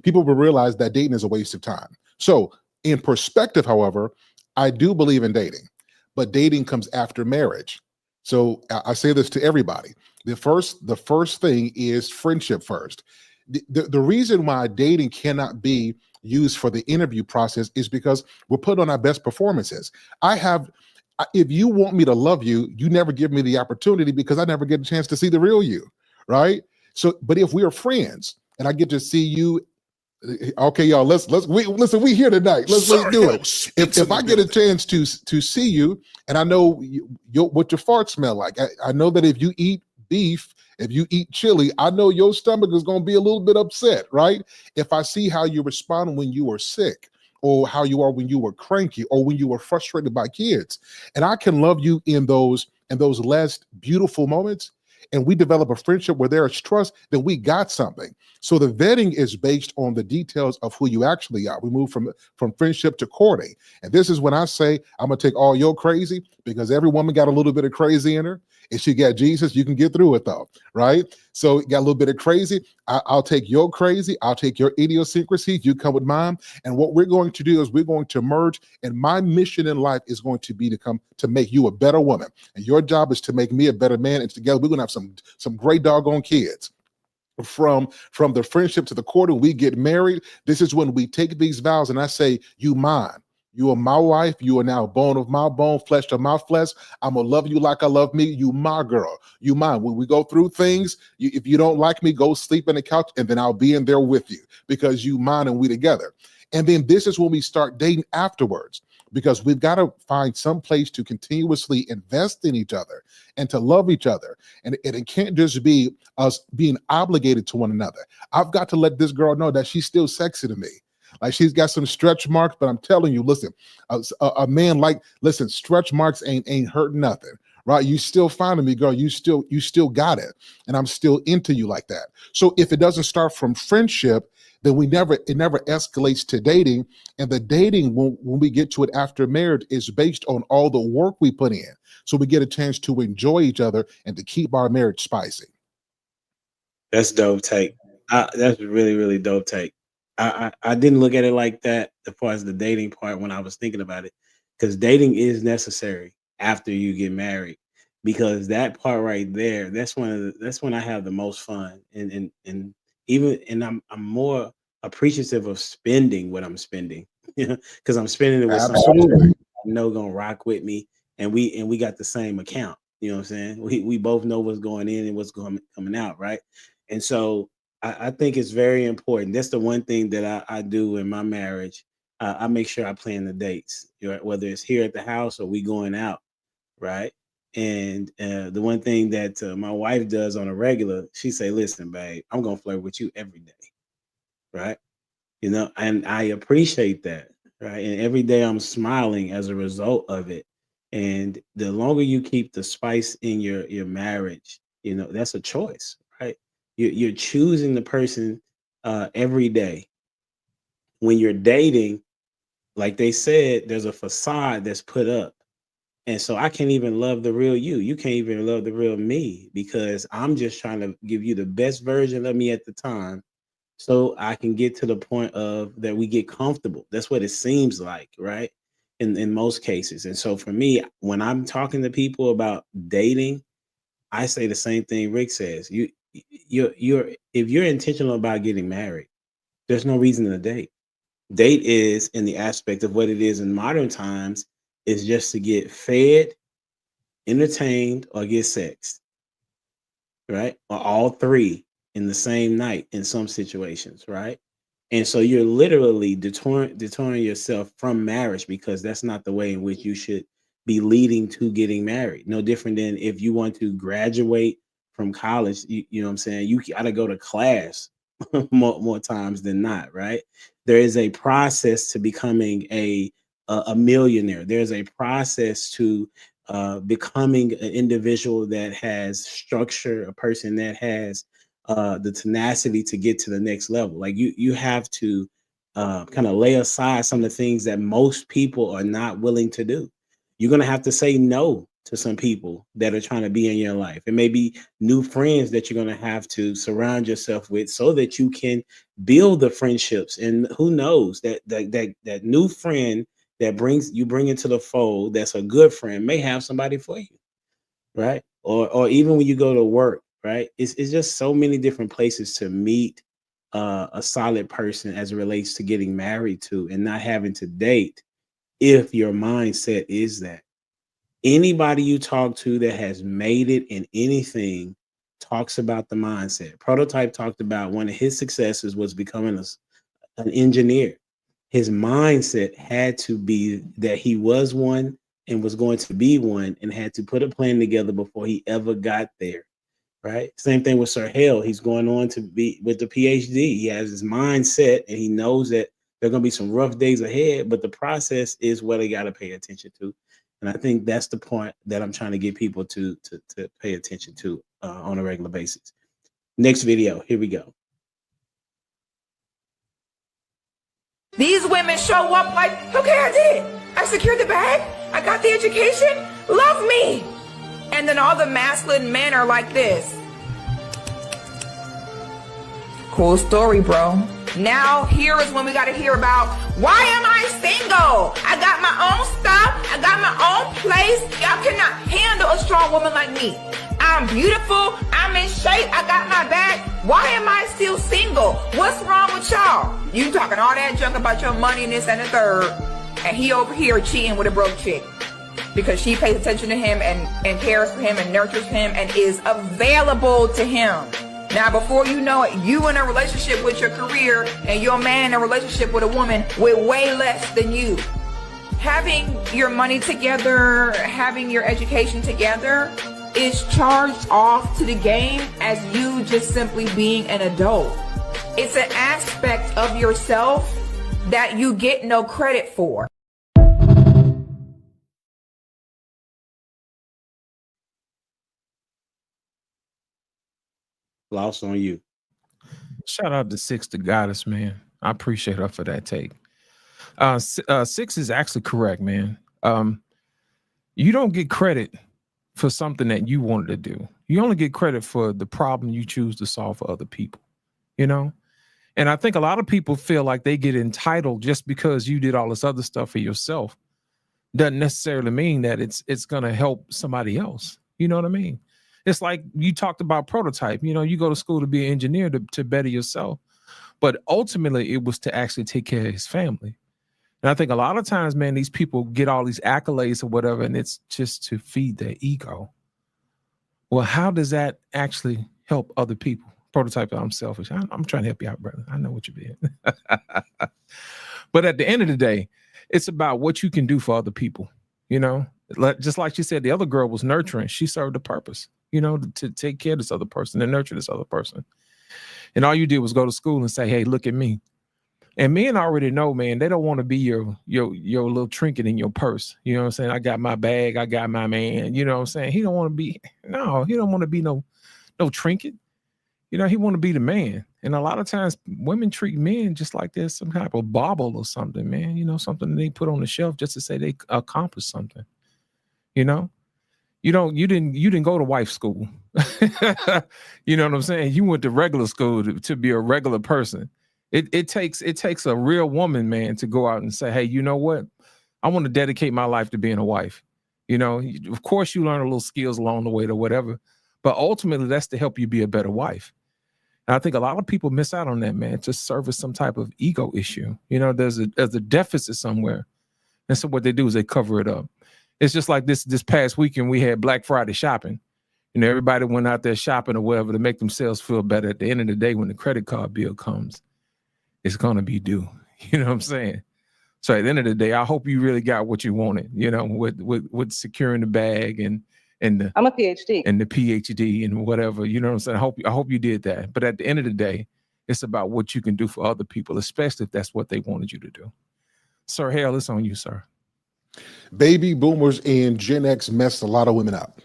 people will realize that dating is a waste of time. So in perspective, however, I do believe in dating, but dating comes after marriage. So I say this to everybody. The first thing is friendship first. The reason why dating cannot be used for the interview process is because we're put on our best performances. If you want me to love you, you never give me the opportunity because I never get a chance to see the real you, right? So, but if we are friends and I get to see you, okay, y'all, we here tonight. Let's do it. If I get a chance to see you and I know what your farts smell like, I know that if you eat beef, if you eat chili, I know your stomach is going to be a little bit upset, right? If I see how you respond when you are sick, or how you are when you were cranky, or when you were frustrated by kids, and I can love you in those less beautiful moments, and we develop a friendship where there is trust, then we got something. So the vetting is based on the details of who you actually are. We move from friendship to courting. And this is when I say, I'm going to take all your crazy, because every woman got a little bit of crazy in her. If she got Jesus, you can get through it though, right? So you got a little bit of crazy. I'll take your crazy. I'll take your idiosyncrasies. You come with mine. And what we're going to do is we're going to merge. And my mission in life is going to be to make you a better woman. And your job is to make me a better man. And together we're going to have some great doggone kids. From the friendship to the courting, we get married. This is when we take these vows, and I say, you mine. You are my wife. You are now bone of my bone, flesh of my flesh. I'm going to love you like I love me. You my girl. You mine. When we go through things, if you don't like me, go sleep in the couch, and then I'll be in there with you because you mine and we together. And then this is when we start dating afterwards, because we've got to find some place to continuously invest in each other and to love each other. And it can't just be us being obligated to one another. I've got to let this girl know that she's still sexy to me. Like, she's got some stretch marks, but I'm telling you, listen, a man listen, stretch marks ain't hurting nothing, right? You still finding me, girl. You still got it. And I'm still into you like that. So if it doesn't start from friendship, then it never escalates to dating. And the dating, when we get to it after marriage, is based on all the work we put in. So we get a chance to enjoy each other and to keep our marriage spicy. That's dope take. That's really, really dope take. I didn't look at it like that as far as the dating part when I was thinking about it, because dating is necessary after you get married, because that part right there, that's when I have the most fun, and even, and I'm more appreciative of spending what I'm spending, because I'm spending it with somebody Absolutely. I know gonna rock with me, and we got the same account. You know what I'm saying? We both know what's going in and what's coming out, right? And so I think it's very important. That's the one thing that I do in my marriage. I make sure I plan the dates, whether it's here at the house or we going out, right? And the one thing that my wife does on a regular, she say, "Listen, babe, I'm gonna flirt with you every day, right?" You know, and I appreciate that, right? And every day I'm smiling as a result of it. And the longer you keep the spice in your marriage, you know, that's a choice, right? You're choosing the person every day. When you're dating, like they said, there's a facade that's put up. And so I can't even love the real you. You can't even love the real me because I'm just trying to give you the best version of me at the time so I can get to the point of that we get comfortable. That's what it seems like, right? In most cases. And so for me, when I'm talking to people about dating, I say the same thing Rick says. You're if you're intentional about getting married, there's no reason to date. Date is in the aspect of what it is in modern times is just to get fed, entertained, or get sex, right? Or all three in the same night in some situations, right? And so you're literally detouring yourself from marriage because that's not the way in which you should be leading to getting married. No different than if you want to graduate from college, you know what I'm saying? You got to go to class more times than not, right? There is a process to becoming a millionaire. There's a process to becoming an individual that has structure, a person that has the tenacity to get to the next level. Like you have to kind of lay aside some of the things that most people are not willing to do. You're gonna have to say no to some people that are trying to be in your life. It may be new friends that you're gonna have to surround yourself with so that you can build the friendships. And who knows that new friend that bring into the fold that's a good friend may have somebody for you, right? Or even when you go to work, right? It's just so many different places to meet a solid person as it relates to getting married to and not having to date if your mindset is that. Anybody you talk to that has made it in anything talks about the mindset. Prototype talked about one of his successes was becoming an engineer. His mindset had to be that he was one and was going to be one and had to put a plan together before he ever got there. Right. Same thing with Sir Hale. He's going on to be with the PhD. He has his mindset and he knows that there are going to be some rough days ahead, but the process is what they got to pay attention to. And I think that's the point that I'm trying to get people to pay attention to on a regular basis. Next video. Here we go. These women show up like, okay, I did it. I secured the bag. I got the education. Love me. And then all the masculine men are like this. Cool story, bro. Now here is when we got to hear about, why am I single? I got my own stuff. I got my own place. Y'all cannot handle a strong woman like me. I'm beautiful. I'm in shape. I got my bag. Why am I still single? What's wrong with y'all? You talking all that junk about your money and this and the third. And he over here cheating with a broke chick. Because she pays attention to him and cares for him and nurtures him and is available to him. Now, before you know it, you in a relationship with your career and your man in a relationship with a woman with way less than you. Having your money together, having your education together is charged off to the game as you just simply being an adult. It's an aspect of yourself that you get no credit for. Lost on you. Shout out to Six the Goddess, man. I appreciate her for that take. Six is actually correct, man. You don't get credit for something that you wanted to do. You only get credit for the problem you choose to solve for other people, you know? And I think a lot of people feel like they get entitled just because you did all this other stuff for yourself. Doesn't necessarily mean that it's going to help somebody else. You know what I mean? It's like you talked about Prototype. You know, you go to school to be an engineer to better yourself. But ultimately, it was to actually take care of his family. And I think a lot of times, man, these people get all these accolades or whatever, and it's just to feed their ego. Well, how does that actually help other people? Prototype, I'm selfish. I'm trying to help you out, brother. I know what you're being. But at the end of the day, it's about what you can do for other people. You know, Just like she said, the other girl was nurturing. She served a purpose, to take care of this other person and nurture this other person. And all you did was go to school and say, hey, look at me. And men already know, man, they don't want to be your little trinket in your purse. You know what I'm saying? I got my bag, I got my man. You know what I'm saying? He don't want to be no trinket. He want to be the man. And a lot of times women treat men just like they're some type of bauble or something, man. Something they put on the shelf just to say they accomplished something. You didn't go to wife school. You know what I'm saying? You went to regular school to be a regular person. It takes a real woman, man, to go out and say, hey, you know what? I want to dedicate my life to being a wife. Of course you learn a little skills along the way or whatever, but ultimately that's to help you be a better wife. And I think a lot of people miss out on that, man, to service some type of ego issue. There's a deficit somewhere. And so what they do is they cover it up. It's just like this past weekend, we had Black Friday shopping. Everybody went out there shopping or whatever to make themselves feel better. At the end of the day, when the credit card bill comes, it's going to be due. You know what I'm saying? So at the end of the day, I hope you really got what you wanted, with securing the bag and I'm a PhD. And the PhD and whatever, you know what I'm saying? I hope you did that. But at the end of the day, it's about what you can do for other people, especially if that's what they wanted you to do. Sir Hale, it's on you, sir. Baby boomers and Gen X messed a lot of women up.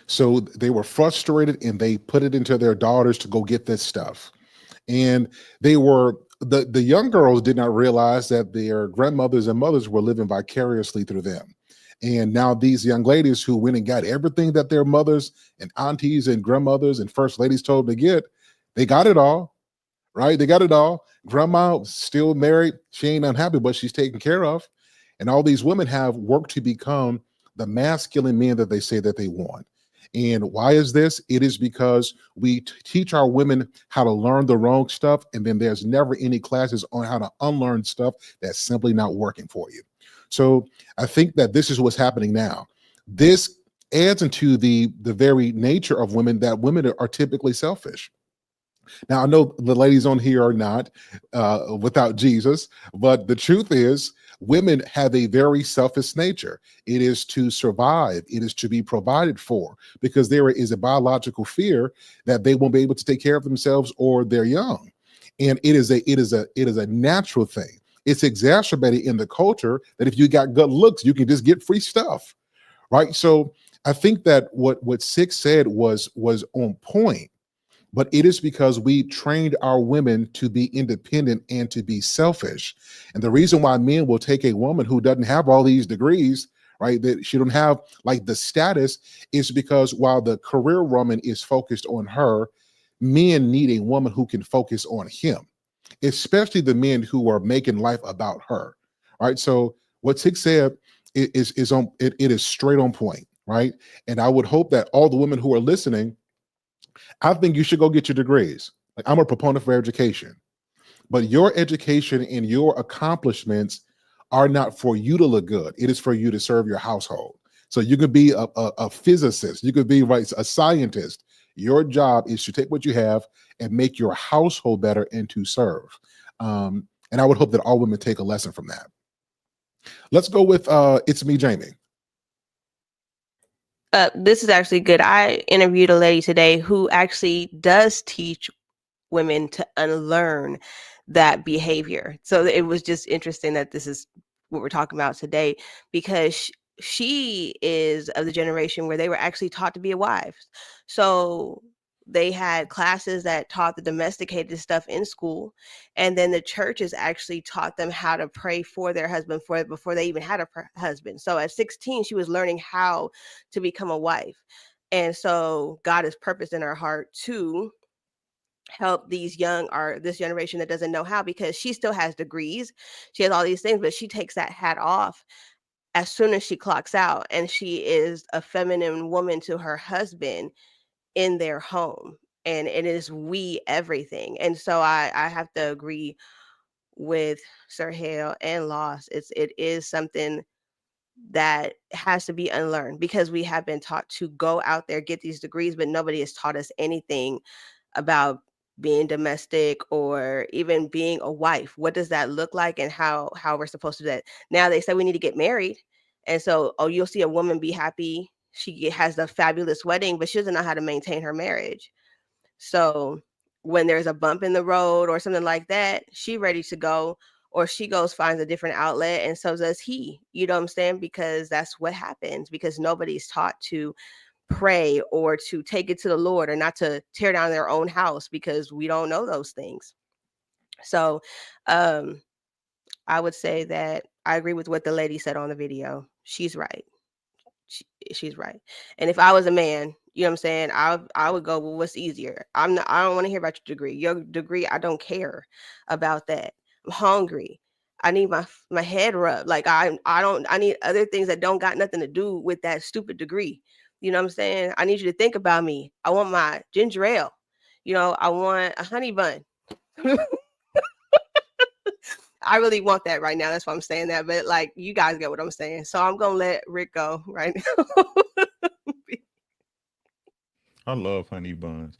So they were frustrated and they put it into their daughters to go get this stuff. And they were, the young girls did not realize that their grandmothers and mothers were living vicariously through them. And now these young ladies who went and got everything that their mothers and aunties and grandmothers and first ladies told them to get, they got it all, right? They got it all. Grandma still married. She ain't unhappy, but she's taken care of. And all these women have worked to become the masculine men that they say that they want. And why is this? It is because we teach our women how to learn the wrong stuff, and then there's never any classes on how to unlearn stuff that's simply not working for you. So I think that this is what's happening now. This adds into the very nature of women, that women are typically selfish. Now, I know the ladies on here are not without Jesus, but the truth is women have a very selfish nature. It is to survive. It is to be provided for, because there is a biological fear that they won't be able to take care of themselves or they're young. And it is a natural thing. It's exacerbated in the culture that if you got good looks, you can just get free stuff, right? So I think that what Six said was on point. But it is because we trained our women to be independent and to be selfish. And the reason why men will take a woman who doesn't have all these degrees, right, that she don't have like the status, is because while the career woman is focused on her, men need a woman who can focus on him, especially the men who are making life about her, right? So what Six said is on it is straight on point, right? And I would hope that all the women who are listening, I think you should go get your degrees. Like, I'm a proponent for education, but your education and your accomplishments are not for you to look good. It is for you to serve your household. So you could be a physicist, you could be a scientist. Your job is to take what you have and make your household better and to serve. And I would hope that all women take a lesson from that. Let's go with It's Me, Jamie. This is actually good. I interviewed a lady today who actually does teach women to unlearn that behavior. So it was just interesting that this is what we're talking about today, because she is of the generation where they were actually taught to be a wife. So they had classes that taught the domesticated stuff in school, and then the churches actually taught them how to pray for their husband before they even had a husband. So at 16, she was learning how to become a wife. And so God has purpose in her heart to help these young, or this generation that doesn't know how, because she still has degrees, she has all these things, but she takes that hat off as soon as she clocks out, and she is a feminine woman to her husband in their home, and it is we everything. And so I have to agree with Sir Hale and Loss. It is something that has to be unlearned, because we have been taught to go out there, get these degrees, but nobody has taught us anything about being domestic or even being a wife. What does that look like, and how we're supposed to do that? Now they say we need to get married, And so, you'll see a woman be happy. She has the fabulous wedding, but she doesn't know how to maintain her marriage. So when there's a bump in the road or something like that, she ready to go, or she goes, finds a different outlet, and so does he. You know what I'm saying? Because that's what happens, because nobody's taught to pray or to take it to the Lord, or not to tear down their own house, because we don't know those things. So I would say that I agree with what the lady said on the video. She's right. She's right. And if I was a man, you know what I'm saying, I would go, well, what's easier? I don't want to hear about your degree. Your degree, I don't care about that. I'm hungry. I need my head rubbed. Like I need other things that don't got nothing to do with that stupid degree. You know what I'm saying? I need you to think about me. I want my ginger ale. You know, I want a honey bun. I really want that right now. That's why I'm saying that. But like, you guys get what I'm saying. So I'm gonna let Rick go right now. I love honey buns.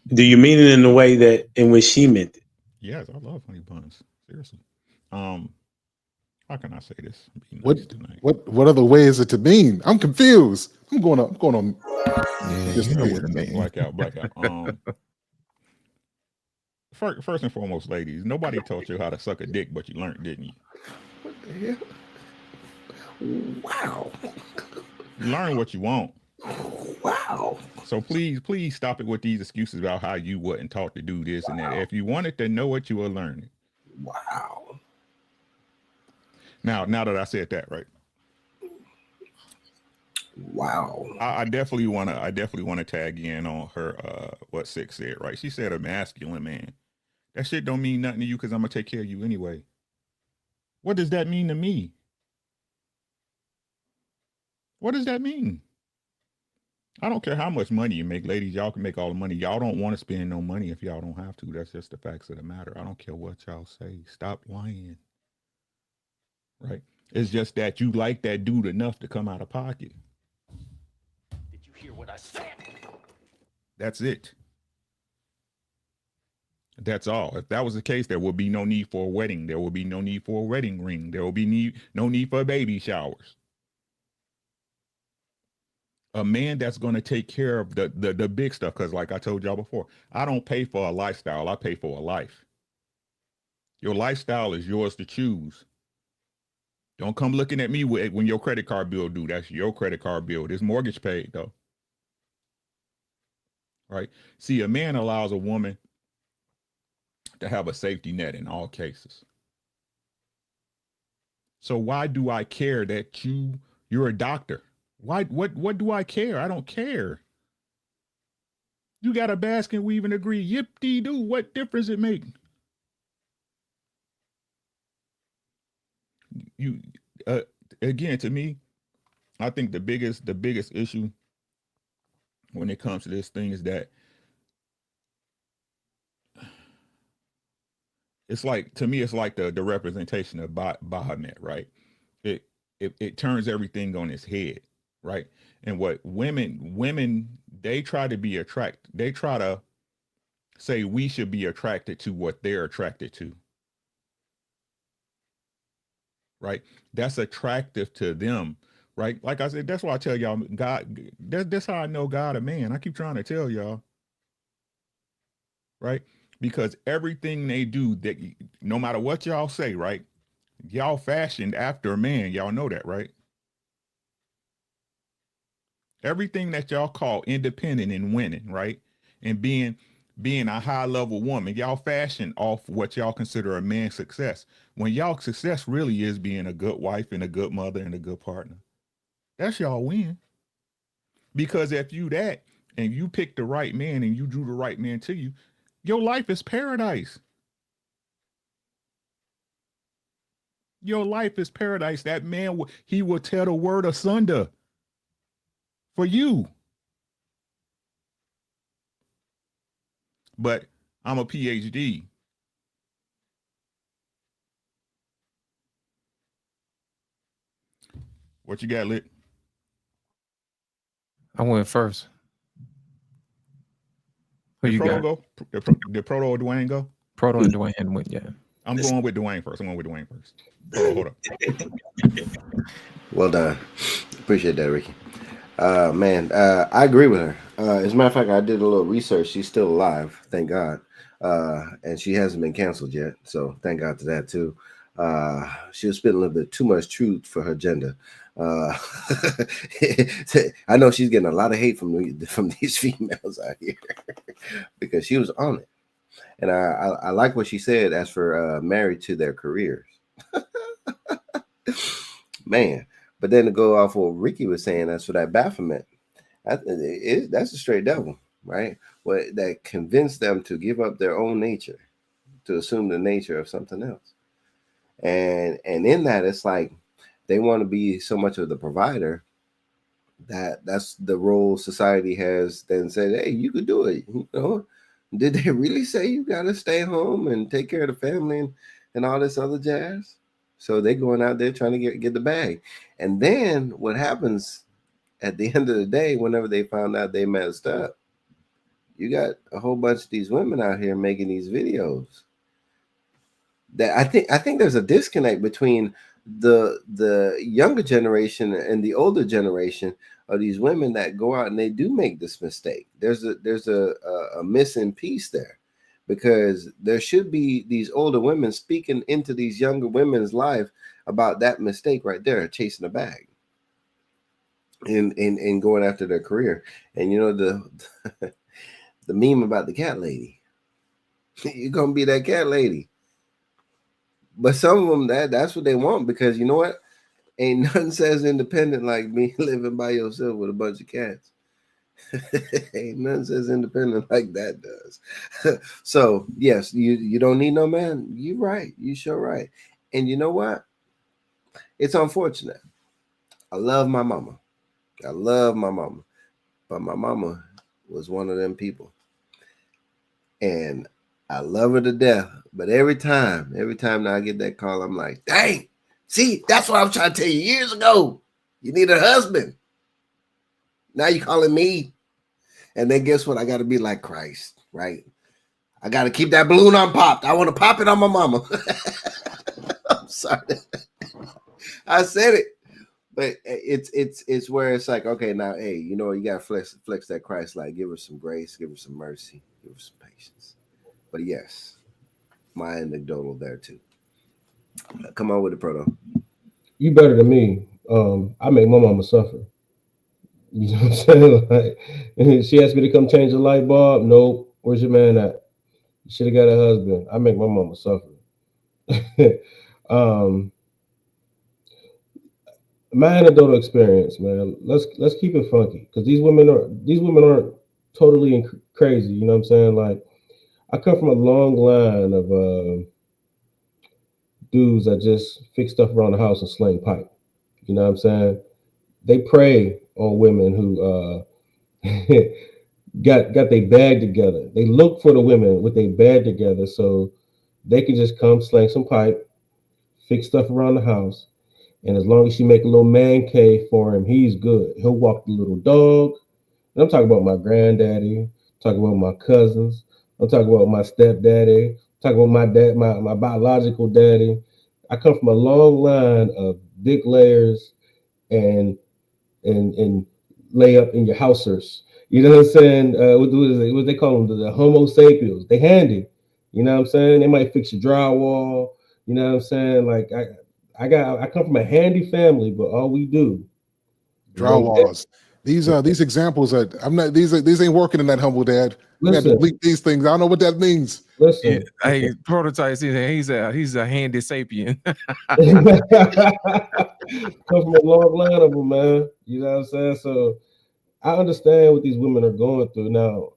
Do you mean it in the way that in which she meant it? Yes, I love honey buns. Seriously. How can I say this? Be What nice tonight. what other way is it to mean? I'm confused. I'm going on. Yeah, you know what I mean. Blackout. First and foremost, ladies, nobody taught you how to suck a dick, but you learned, didn't you? What the hell? Wow. You learn what you want. Wow. So please stop it with these excuses about how you wasn't taught to do this and that. If you wanted to know what you were learning. Wow. Now that I said that, right? Wow. I definitely wanna tag in on her what Six said, right? She said a masculine man. That shit don't mean nothing to you because I'm gonna take care of you anyway. What does that mean to me? What does that mean? I don't care how much money you make, ladies. Y'all can make all the money. Y'all don't want to spend no money if y'all don't have to. That's just the facts of the matter. I don't care what y'all say. Stop lying. Right? It's just that you like that dude enough to come out of pocket. Did you hear what I said? That's it. That's all. If that was the case, there would be no need for a wedding. There would be no need for a wedding ring. There will be no need for baby showers. A man that's going to take care of the big stuff, because like I told y'all before, I don't pay for a lifestyle. I pay for a life. Your lifestyle is yours to choose. Don't come looking at me when your credit card bill due. That's your credit card bill. This mortgage paid, though. Right? See, a man allows a woman to have a safety net in all cases. So why do I care that you're a doctor? Why? What do I care? I don't care. You got a basket weaving degree. Yip-dee-doo. What difference it make? You again, to me, I think the biggest issue when it comes to this thing is that it's like, to me, it's like the representation of Bahamut, right? It turns everything on its head, right? And what women they try to be attracted. They try to say we should be attracted to what they're attracted to. Right? That's attractive to them, right? Like I said, that's why I tell y'all, God, that's how I know God a man. I keep trying to tell y'all, right? Because everything they do, that no matter what y'all say, right? Y'all fashioned after a man. Y'all know that, right? Everything that y'all call independent and winning, right? And being a high level woman, y'all fashion off what y'all consider a man's success. When y'all success really is being a good wife and a good mother and a good partner. That's y'all win. Because if you that and you pick the right man and you drew the right man to you, your life is paradise. Your life is paradise. That man, he will tear the word asunder for you. But I'm a PhD. What you got, Lit? I went first. Who Did you Proto got? go? Did Proto or Dwayne go? Proto and Dwayne went, yeah. I'm going with Dwayne first. Hold up. Well done. Appreciate that, Ricky. Man, I agree with her. As a matter of fact, I did a little research. She's still alive, thank God. And she hasn't been canceled yet. So thank God to that too. She was spitting a little bit too much truth for her gender. I know she's getting a lot of hate from these females out here because she was on it. And I like what she said as for married to their careers. Man. But then to go off what Ricky was saying, as for that Baphomet, that's a straight devil, right? That convinced them to give up their own nature, to assume the nature of something else. And in that, it's like they want to be so much of the provider that's the role society has then said, hey, you could do it. You know, did they really say you got to stay home and take care of the family and all this other jazz? So they're going out there trying to get the bag. And then what happens at the end of the day, whenever they found out they messed up, you got a whole bunch of these women out here making these videos. That I think there's a disconnect between the younger generation and the older generation of these women that go out and they do make this mistake. There's a missing piece there, because there should be these older women speaking into these younger women's life about that mistake right there, chasing a bag and going after their career. And you know the the meme about the cat lady. You're gonna be that cat lady. But some of them that's what they want, because you know what? Ain't nothing says independent like me living by yourself with a bunch of cats. Ain't nothing says independent like that does. So yes, you don't need no man. You right. You sure right. And you know what? It's unfortunate. I love my mama. But my mama was one of them people. And I love her to death. But every time now I get that call, I'm like, dang, see, that's what I was trying to tell you years ago. You need a husband. Now you calling me. And then guess what? I got to be like Christ, right? I got to keep that balloon unpopped. I want to pop it on my mama. I'm sorry. I said it. But it's where it's like, okay, now, hey, you know, you got to flex that Christ, like give her some grace, give her some mercy, give her some patience. But yes, my anecdotal there too. Come on with it, Proto. You better than me. I make my mama suffer. You know what I'm saying? Like, she asked me to come change the light bulb. Nope. Where's your man at? You should have got a husband. I make my mama suffer. My anecdotal experience, man. Let's keep it funky, because these women aren't totally crazy. You know what I'm saying? Like, I come from a long line of dudes that just fix stuff around the house and sling pipe. You know what I'm saying? They prey on women who got their bag together. They look for the women with their bag together so they can just come slang some pipe, fix stuff around the house, and as long as she make a little man cave for him, he's good. He'll walk the little dog. And I'm talking about my granddaddy, talking about my cousins, I'm talking about my stepdaddy, talking about my dad, my biological daddy. I come from a long line of big layers and lay up in your housers. You know what I'm saying? What they call them? The Homo sapiens. They handy. You know what I'm saying? They might fix your drywall. You know what I'm saying? Like I come from a handy family, but all we do drywalls. These examples are I'm not these ain't working in that humble dad. We had to bleep these things. I don't know what that means. Listen, hey, prototype. He's a handy sapien. Come from a long line of them, man. You know what I'm saying? So I understand what these women are going through now.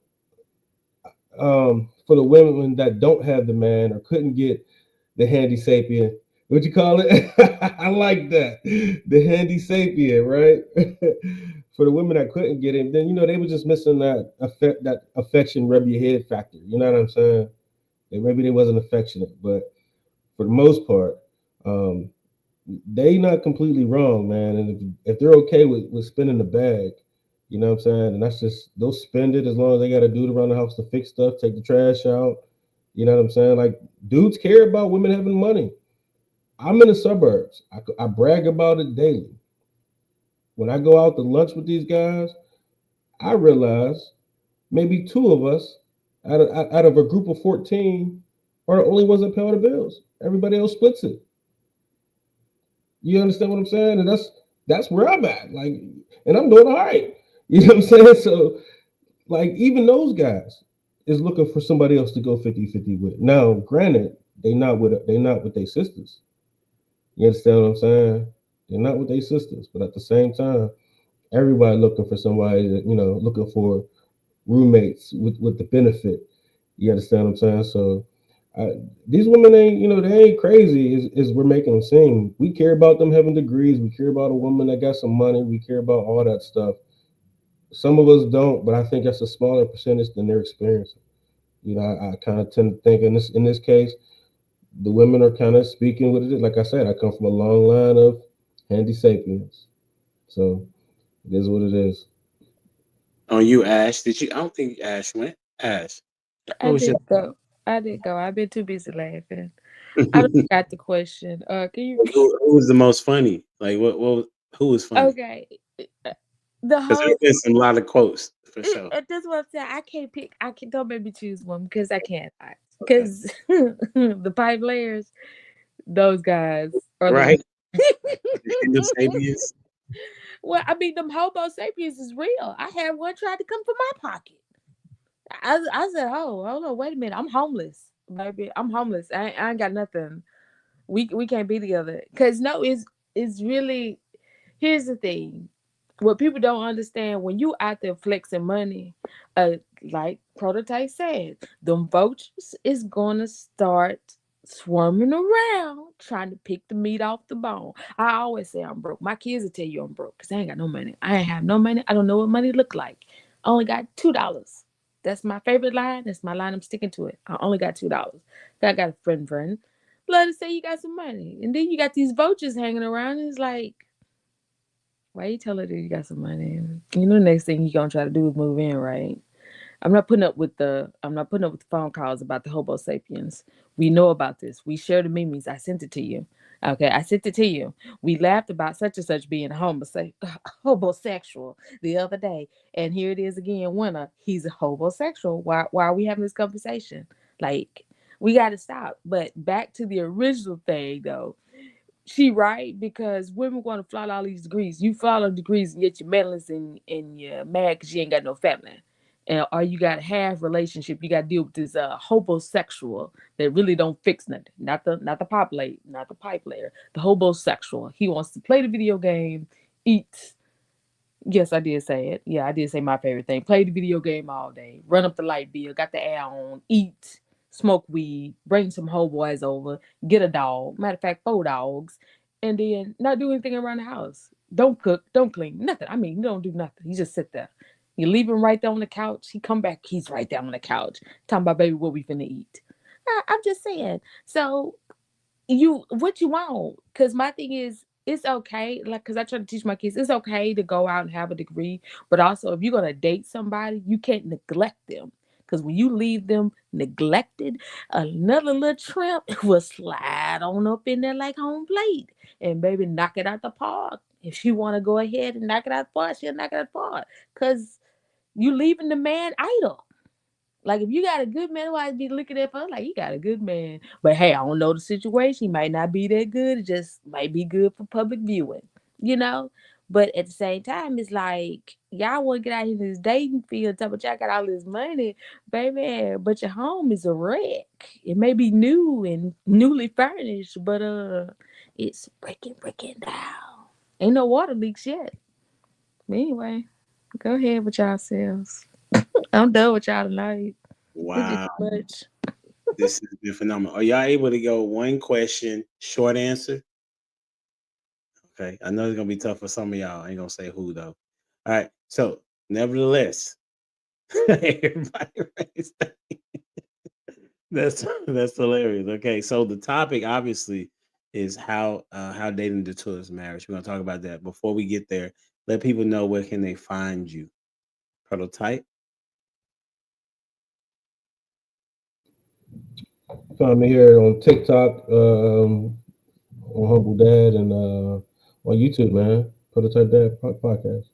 For the women that don't have the man or couldn't get the handy sapien, what you call it? I like that, the handy sapien, right? For the women that couldn't get it, then you know they were just missing that affection rub your head factor. You know what I'm saying? Maybe they wasn't affectionate, but for the most part, they not completely wrong, man. And if they're okay with spending the bag, you know what I'm saying, and that's just they'll spend it as long as they got to do it around the house to fix stuff, take the trash out. You know what I'm saying? Like dudes care about women having money. I'm in the suburbs. I brag about it daily. When I go out to lunch with these guys, I realize maybe two of us out of a group of 14 are the only ones that pay all the bills. Everybody else splits it. You understand what I'm saying? And that's where I'm at. Like, and I'm doing all right. You know what I'm saying? So, like, even those guys is looking for somebody else to go 50-50 with. Now, granted, they not with their sisters. You understand what I'm saying? They're not with their sisters, but at the same time, everybody looking for somebody that, looking for roommates with the benefit. You understand what I'm saying? So these women ain't, they ain't crazy as we're making them seem. We care about them having degrees. We care about a woman that got some money. We care about all that stuff. Some of us don't, but I think that's a smaller percentage than they're experiencing. I kind of tend to think in this case, the women are kind of speaking what it is. Like I said, I come from a long line of handy sapiens. So it is what it is. On you, Ash. Did you? I don't think Ash went. Ash. I What was did your? go. I did go. I've been too busy laughing. I don't got the question. Can you repeat? Who was the most funny? Like what? Who was funny? Okay. uh, The Because whole there's been some lot of quotes for sure. that's what I'm saying. I can't pick. I can Don't make me choose one because I can't. Okay. Because the pipe layers, those guys are the Right. ones. The sapiens. Well, I mean, them hobo sapiens is real. I had one try to come for my pocket. I said, oh, hold on, wait a minute. I'm homeless, baby. I'm homeless. I ain't got nothing. We can't be together. Cause no, it's really, here's the thing. What people don't understand when you out there flexing money, like Prototype said, them vultures is gonna start swarming around trying to pick the meat off the bone. I always say I'm broke. My kids will tell you I'm broke because I ain't got no money. I ain't have no money. I don't know what money look like. I only got $2. That's my favorite line. That's my line. I'm sticking to it. I only got $2. I got a friend. Let us say you got some money. And then you got these vultures hanging around. And it's like, why you tell her that you got some money? You know, the next thing you gonna try to do is move in, right? I'm not putting up with the phone calls about the Homo sapiens. We know about this. We shared the memes. I sent it to you. Okay, I sent it to you. We laughed about such and such being homosexual the other day, and here it is again. Winner, he's a homosexual. Why are we having this conversation? Like, we got to stop. But back to the original thing, though. She right because women want to flaut all these degrees. You flaut all degrees and yet you're medalist and you're mad because you ain't got no family. And or you got a half relationship. You got to deal with this homosexual that really don't fix nothing. Not the pipe layer. The homosexual. He wants to play the video game, eat. Yes, I did say it. Yeah, I did say my favorite thing. Play the video game all day. Run up the light bill. Got the air on. Eat. Smoke weed. Bring some homeboys over. Get a dog. Matter of fact, 4 dogs. And then not do anything around the house. Don't cook. Don't clean. Nothing. I mean, you don't do nothing. You just sit there. You leave him right there on the couch. He come back. He's right there on the couch. Talking about, baby, what we finna eat. I'm just saying. So what you want, because my thing is it's okay, like, because I try to teach my kids it's okay to go out and have a degree, but also if you're going to date somebody you can't neglect them, because when you leave them neglected, another little tramp will slide on up in there like home plate and baby knock it out the park. If she want to go ahead and knock it out the park, she'll knock it out the park, because you leaving the man idle. Like if you got a good man, why be looking at her like you got a good man? But hey, I don't know the situation. He might not be that good. It just might be good for public viewing, you know. But at the same time, it's like y'all want to get out here in this dating field. Talk about y'all got all this money, baby, but your home is a wreck. It may be new and newly furnished, but it's breaking down. Ain't no water leaks yet. But anyway, go ahead with yourselves. I'm done with y'all tonight. This is Wow. too much. This has been phenomenal. Are y'all able to go one question, short answer? Okay. I know it's gonna be tough for some of y'all. I ain't gonna say who though. All right. So nevertheless, everybody raised their- that's hilarious. Okay. So the topic obviously is how dating detours marriage. We're gonna talk about that. Before we get there, let people know where can they find you. Prototype. find me here on TikTok, on Humble Dad, and on YouTube, man. Prototype Dad podcast.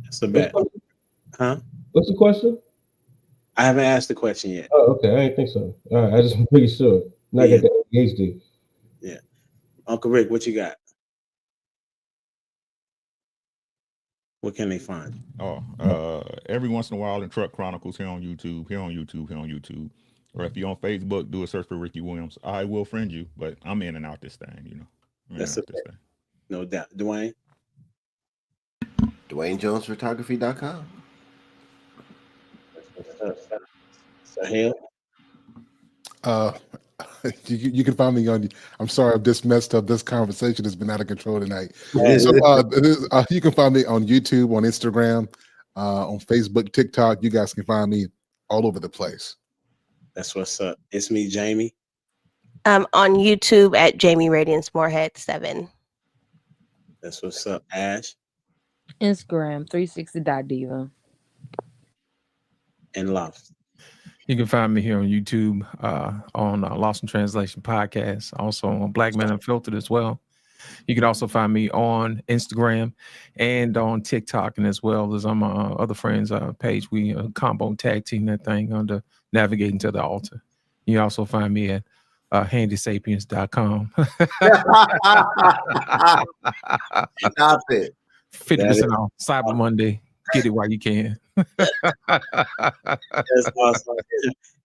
That's a bet. Huh? What's the question? I haven't asked the question yet. Oh, okay. I didn't think so. All right, I just pretty sure. Not Yeah. got the ADHD. Yeah. Uncle Rick, what you got? What can they find? Every once in a while in Truck Chronicles here on YouTube. Or if you're on Facebook, do a search for Ricky Williams. I will friend you, but I'm in and out this thing, you know. That's no doubt. Dwayne? DwayneJonesPhotography.com. Sahel? You can find me on. I'm sorry, I've just messed up. This conversation has been out of control tonight. Yeah. So you can find me on YouTube, on Instagram, on Facebook, TikTok. You guys can find me all over the place. That's what's up. It's me, Jamie. On YouTube at Jamie Radiance Moorhead 7. That's what's up. Ash? Instagram 360.diva. And Lost. You can find me here on YouTube, on Lost in Translation podcast, also on Black Men Unfiltered as well. You can also find me on Instagram and on TikTok, and as well as on my other friends' page. We combo tag team that thing under Navigating to the Altar. You can also find me at handysapiens.com. Stop it. 50% off Cyber Monday. Get it while you can. That's awesome.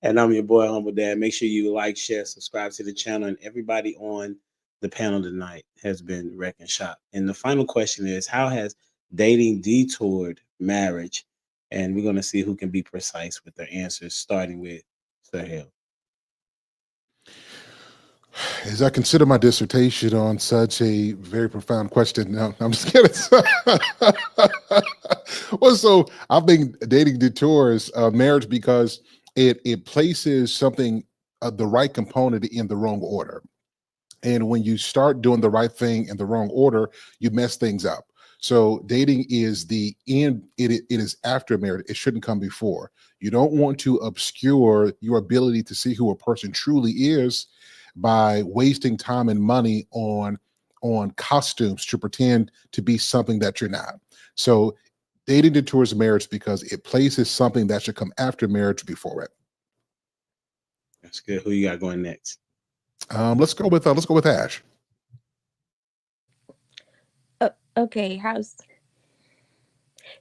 And I'm your boy, Humble Dad. Make sure you like, share, subscribe to the channel. And everybody on the panel tonight has been wrecking shop. And the final question is, how has dating detoured marriage? And we're going to see who can be precise with their answers, starting with Sahel. As I consider my dissertation on such a very profound question, no, I'm just kidding. Well, so I've been dating Detours marriage because it places something, the right component in the wrong order. And when you start doing the right thing in the wrong order, you mess things up. So dating is the end. It is after marriage. It shouldn't come before. You don't want to obscure your ability to see who a person truly is by wasting time and money on costumes to pretend to be something that you're not. So dating detours marriage because it places something that should come after marriage before it. That's good. Who you got going next? Let's go with Ash. Okay,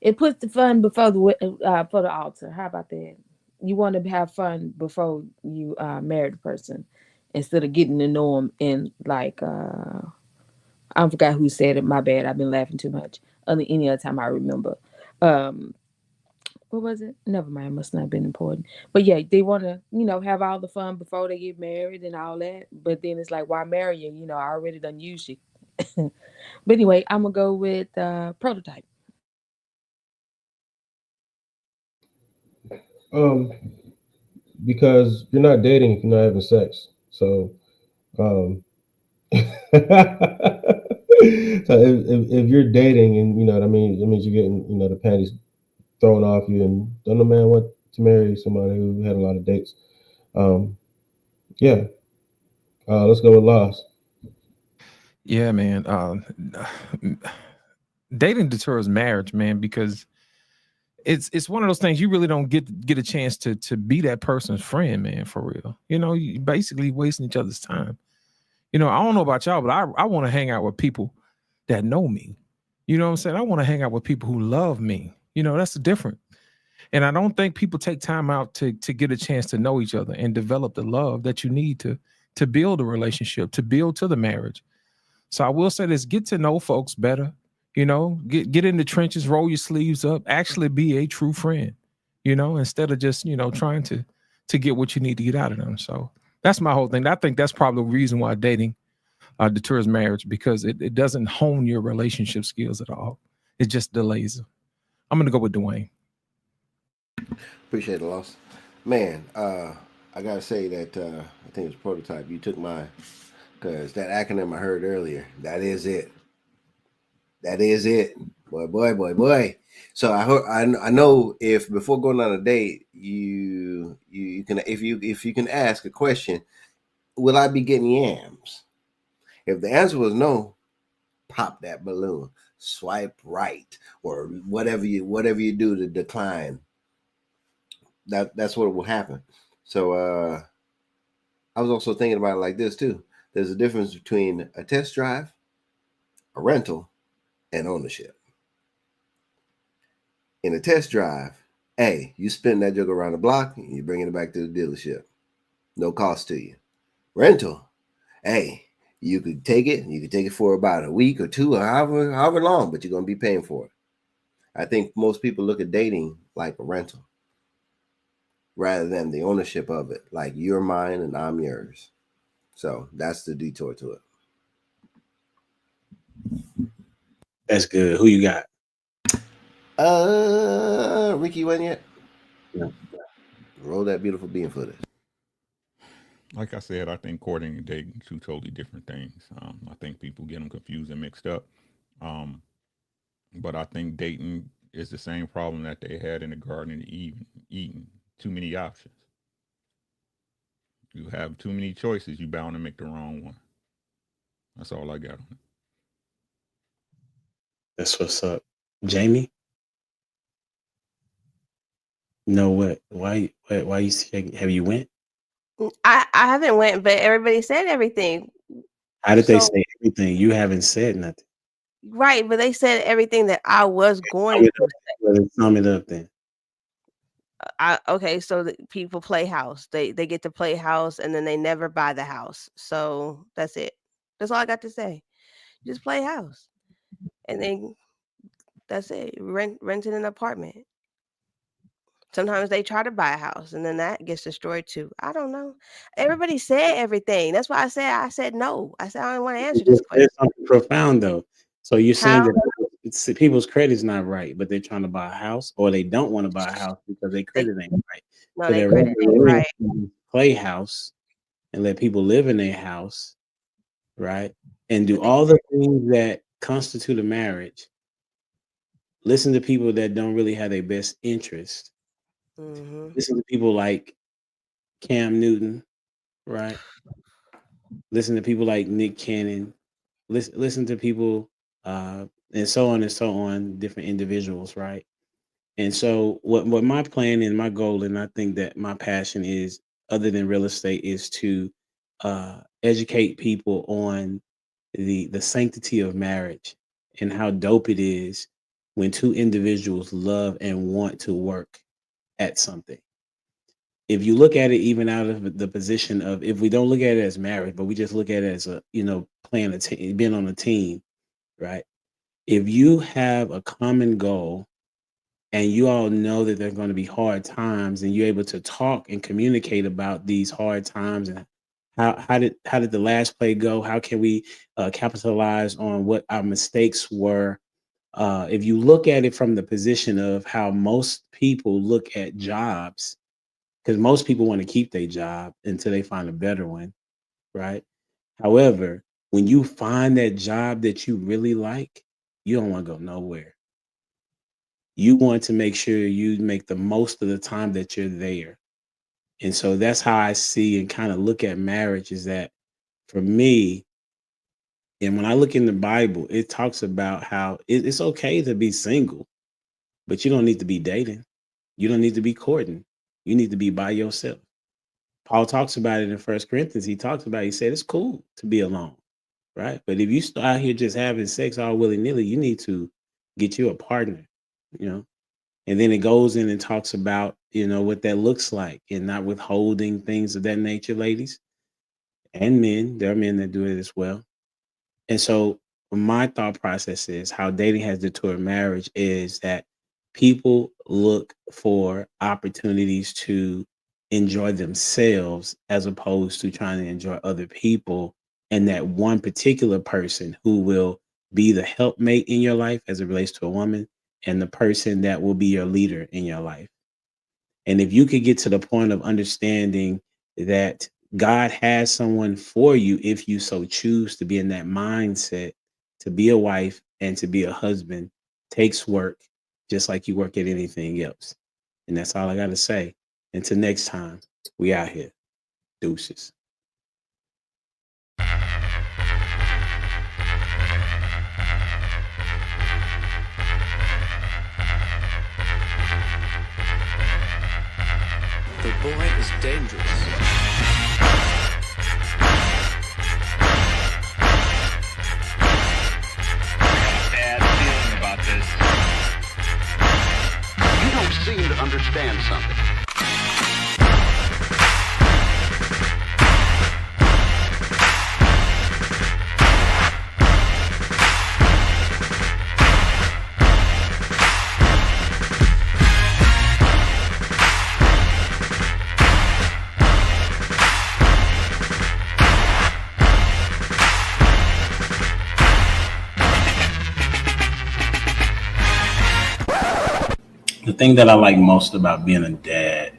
it puts the fun before for the altar. How about that? You want to have fun before you marry the person, instead of getting to know them and like I forgot who said it. My bad. I've been laughing too much. Any other time I remember. What was it? Never mind. Must not have been important. But yeah, they want to, have all the fun before they get married and all that. But then it's like, why marry you? I already done used you. But anyway, I'm gonna go with Prototype. Because you're not dating if you're not having sex. So, so if you're dating and you know what I mean, it means you're getting the panties thrown off you, and don't no man want to marry somebody who had a lot of dates. Yeah. Let's go with Lost. Yeah, man. Dating deters marriage, man, because it's one of those things you really don't get a chance to be that person's friend, man, for real. You basically wasting each other's time. I don't know about y'all, but I want to hang out with people that know me. You know what I'm saying? I want to hang out with people who love me. That's different. And I don't think people take time out to get a chance to know each other and develop the love that you need to build a relationship, to build to the marriage. So I will say this: get to know folks better. Get in the trenches, roll your sleeves up, actually be a true friend. Instead of just trying to get what you need to get out of them. So that's my whole thing. I think that's probably the reason why dating deters marriage, because it doesn't hone your relationship skills at all. It just delays them. I'm gonna go with Dwayne. Appreciate it, Lost. Man, I gotta say that I think it was Prototype. You took mine, because that acronym I heard earlier, that is it. That is it. Boy. So I know if before going on a date, you can if you can ask a question will I be getting yams? If the answer was no, pop that balloon, swipe right, or whatever you do to decline. That's what will happen. So I was also thinking about it like this too. There's a difference between a test drive, a rental, and ownership. In a test drive, hey, you spin that joke around the block and you bring it back to the dealership. No cost to you. Rental, hey, you could take it for about a week or two, or however long, but you're gonna be paying for it. I think most people look at dating like a rental rather than the ownership of it, like you're mine and I'm yours. So that's the detour to it. That's good. Who you got? Ricky went yet? No. Roll that beautiful bean footage. Like I said, I think courting and dating two totally different things. I think people get them confused and mixed up. But I think dating is the same problem that they had in the Garden of Eden. Too many options. You have too many choices, you bound to make the wrong one. That's all I got on it. That's what's up. Jamie? No, what? Why you saying, have you went? I haven't went, but everybody said everything. How did they So say everything? You haven't said nothing. right, but they said everything that I was going to say. Sum it up then. Okay, so the people play house. They get to play house and then they never buy the house. So that's it. That's all I got to say. Just play house. And then that's it. Renting an apartment. Sometimes they try to buy a house and then that gets destroyed too. I don't know. Everybody said everything. That's why I said no. I said I don't want to answer this question. There's something profound though. So you're saying How that people's credit's not right, but they're trying to buy a house, or they don't want to buy a house because their credit ain't right. no, So they they're credit ain't right. play house and let people live in their house, right? And do all the things that constitute a marriage. Listen to people that don't really have their best interest. Listen to people like Cam Newton, right? Listen to people like Nick Cannon. Listen to people and so on, different individuals, right? And so what my plan and my goal, and I think that my passion is, other than real estate, is to educate people on the sanctity of marriage and how dope it is when two individuals love and want to work at something. If you look at it even out of the position of, if we don't look at it as marriage, but we just look at it as a, playing a team, being on a team, right? If you have a common goal and you all know that there are going to be hard times, and you're able to talk and communicate about these hard times, and how did the last play go? How can we capitalize on what our mistakes were? If you look at it from the position of how most people look at jobs, because most people want to keep their job until they find a better one, right? However, when you find that job that you really like, you don't want to go nowhere. You want to make sure you make the most of the time that you're there. And so that's how I see and kind of look at marriage, is that for me, and when I look in the Bible, it talks about how it's okay to be single, but you don't need to be dating. You don't need to be courting. You need to be by yourself. Paul talks about it in First Corinthians. He said it's cool to be alone, right? But if you start out here just having sex all willy-nilly, you need to get you a partner, you know. And then it goes in and talks about, what that looks like, and not withholding things of that nature, ladies and men. There are men that do it as well. And so my thought process is, how dating has detoured marriage is that people look for opportunities to enjoy themselves as opposed to trying to enjoy other people, and that one particular person who will be the helpmate in your life as it relates to a woman, and the person that will be your leader in your life. And if you could get to the point of understanding that God has someone for you, if you so choose to be in that mindset, to be a wife and to be a husband, takes work, just like you work at anything else. And that's all I got to say. Until next time, we out here. Deuces. that I like most about being a dad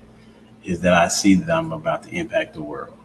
is that I see that I'm about to impact the world.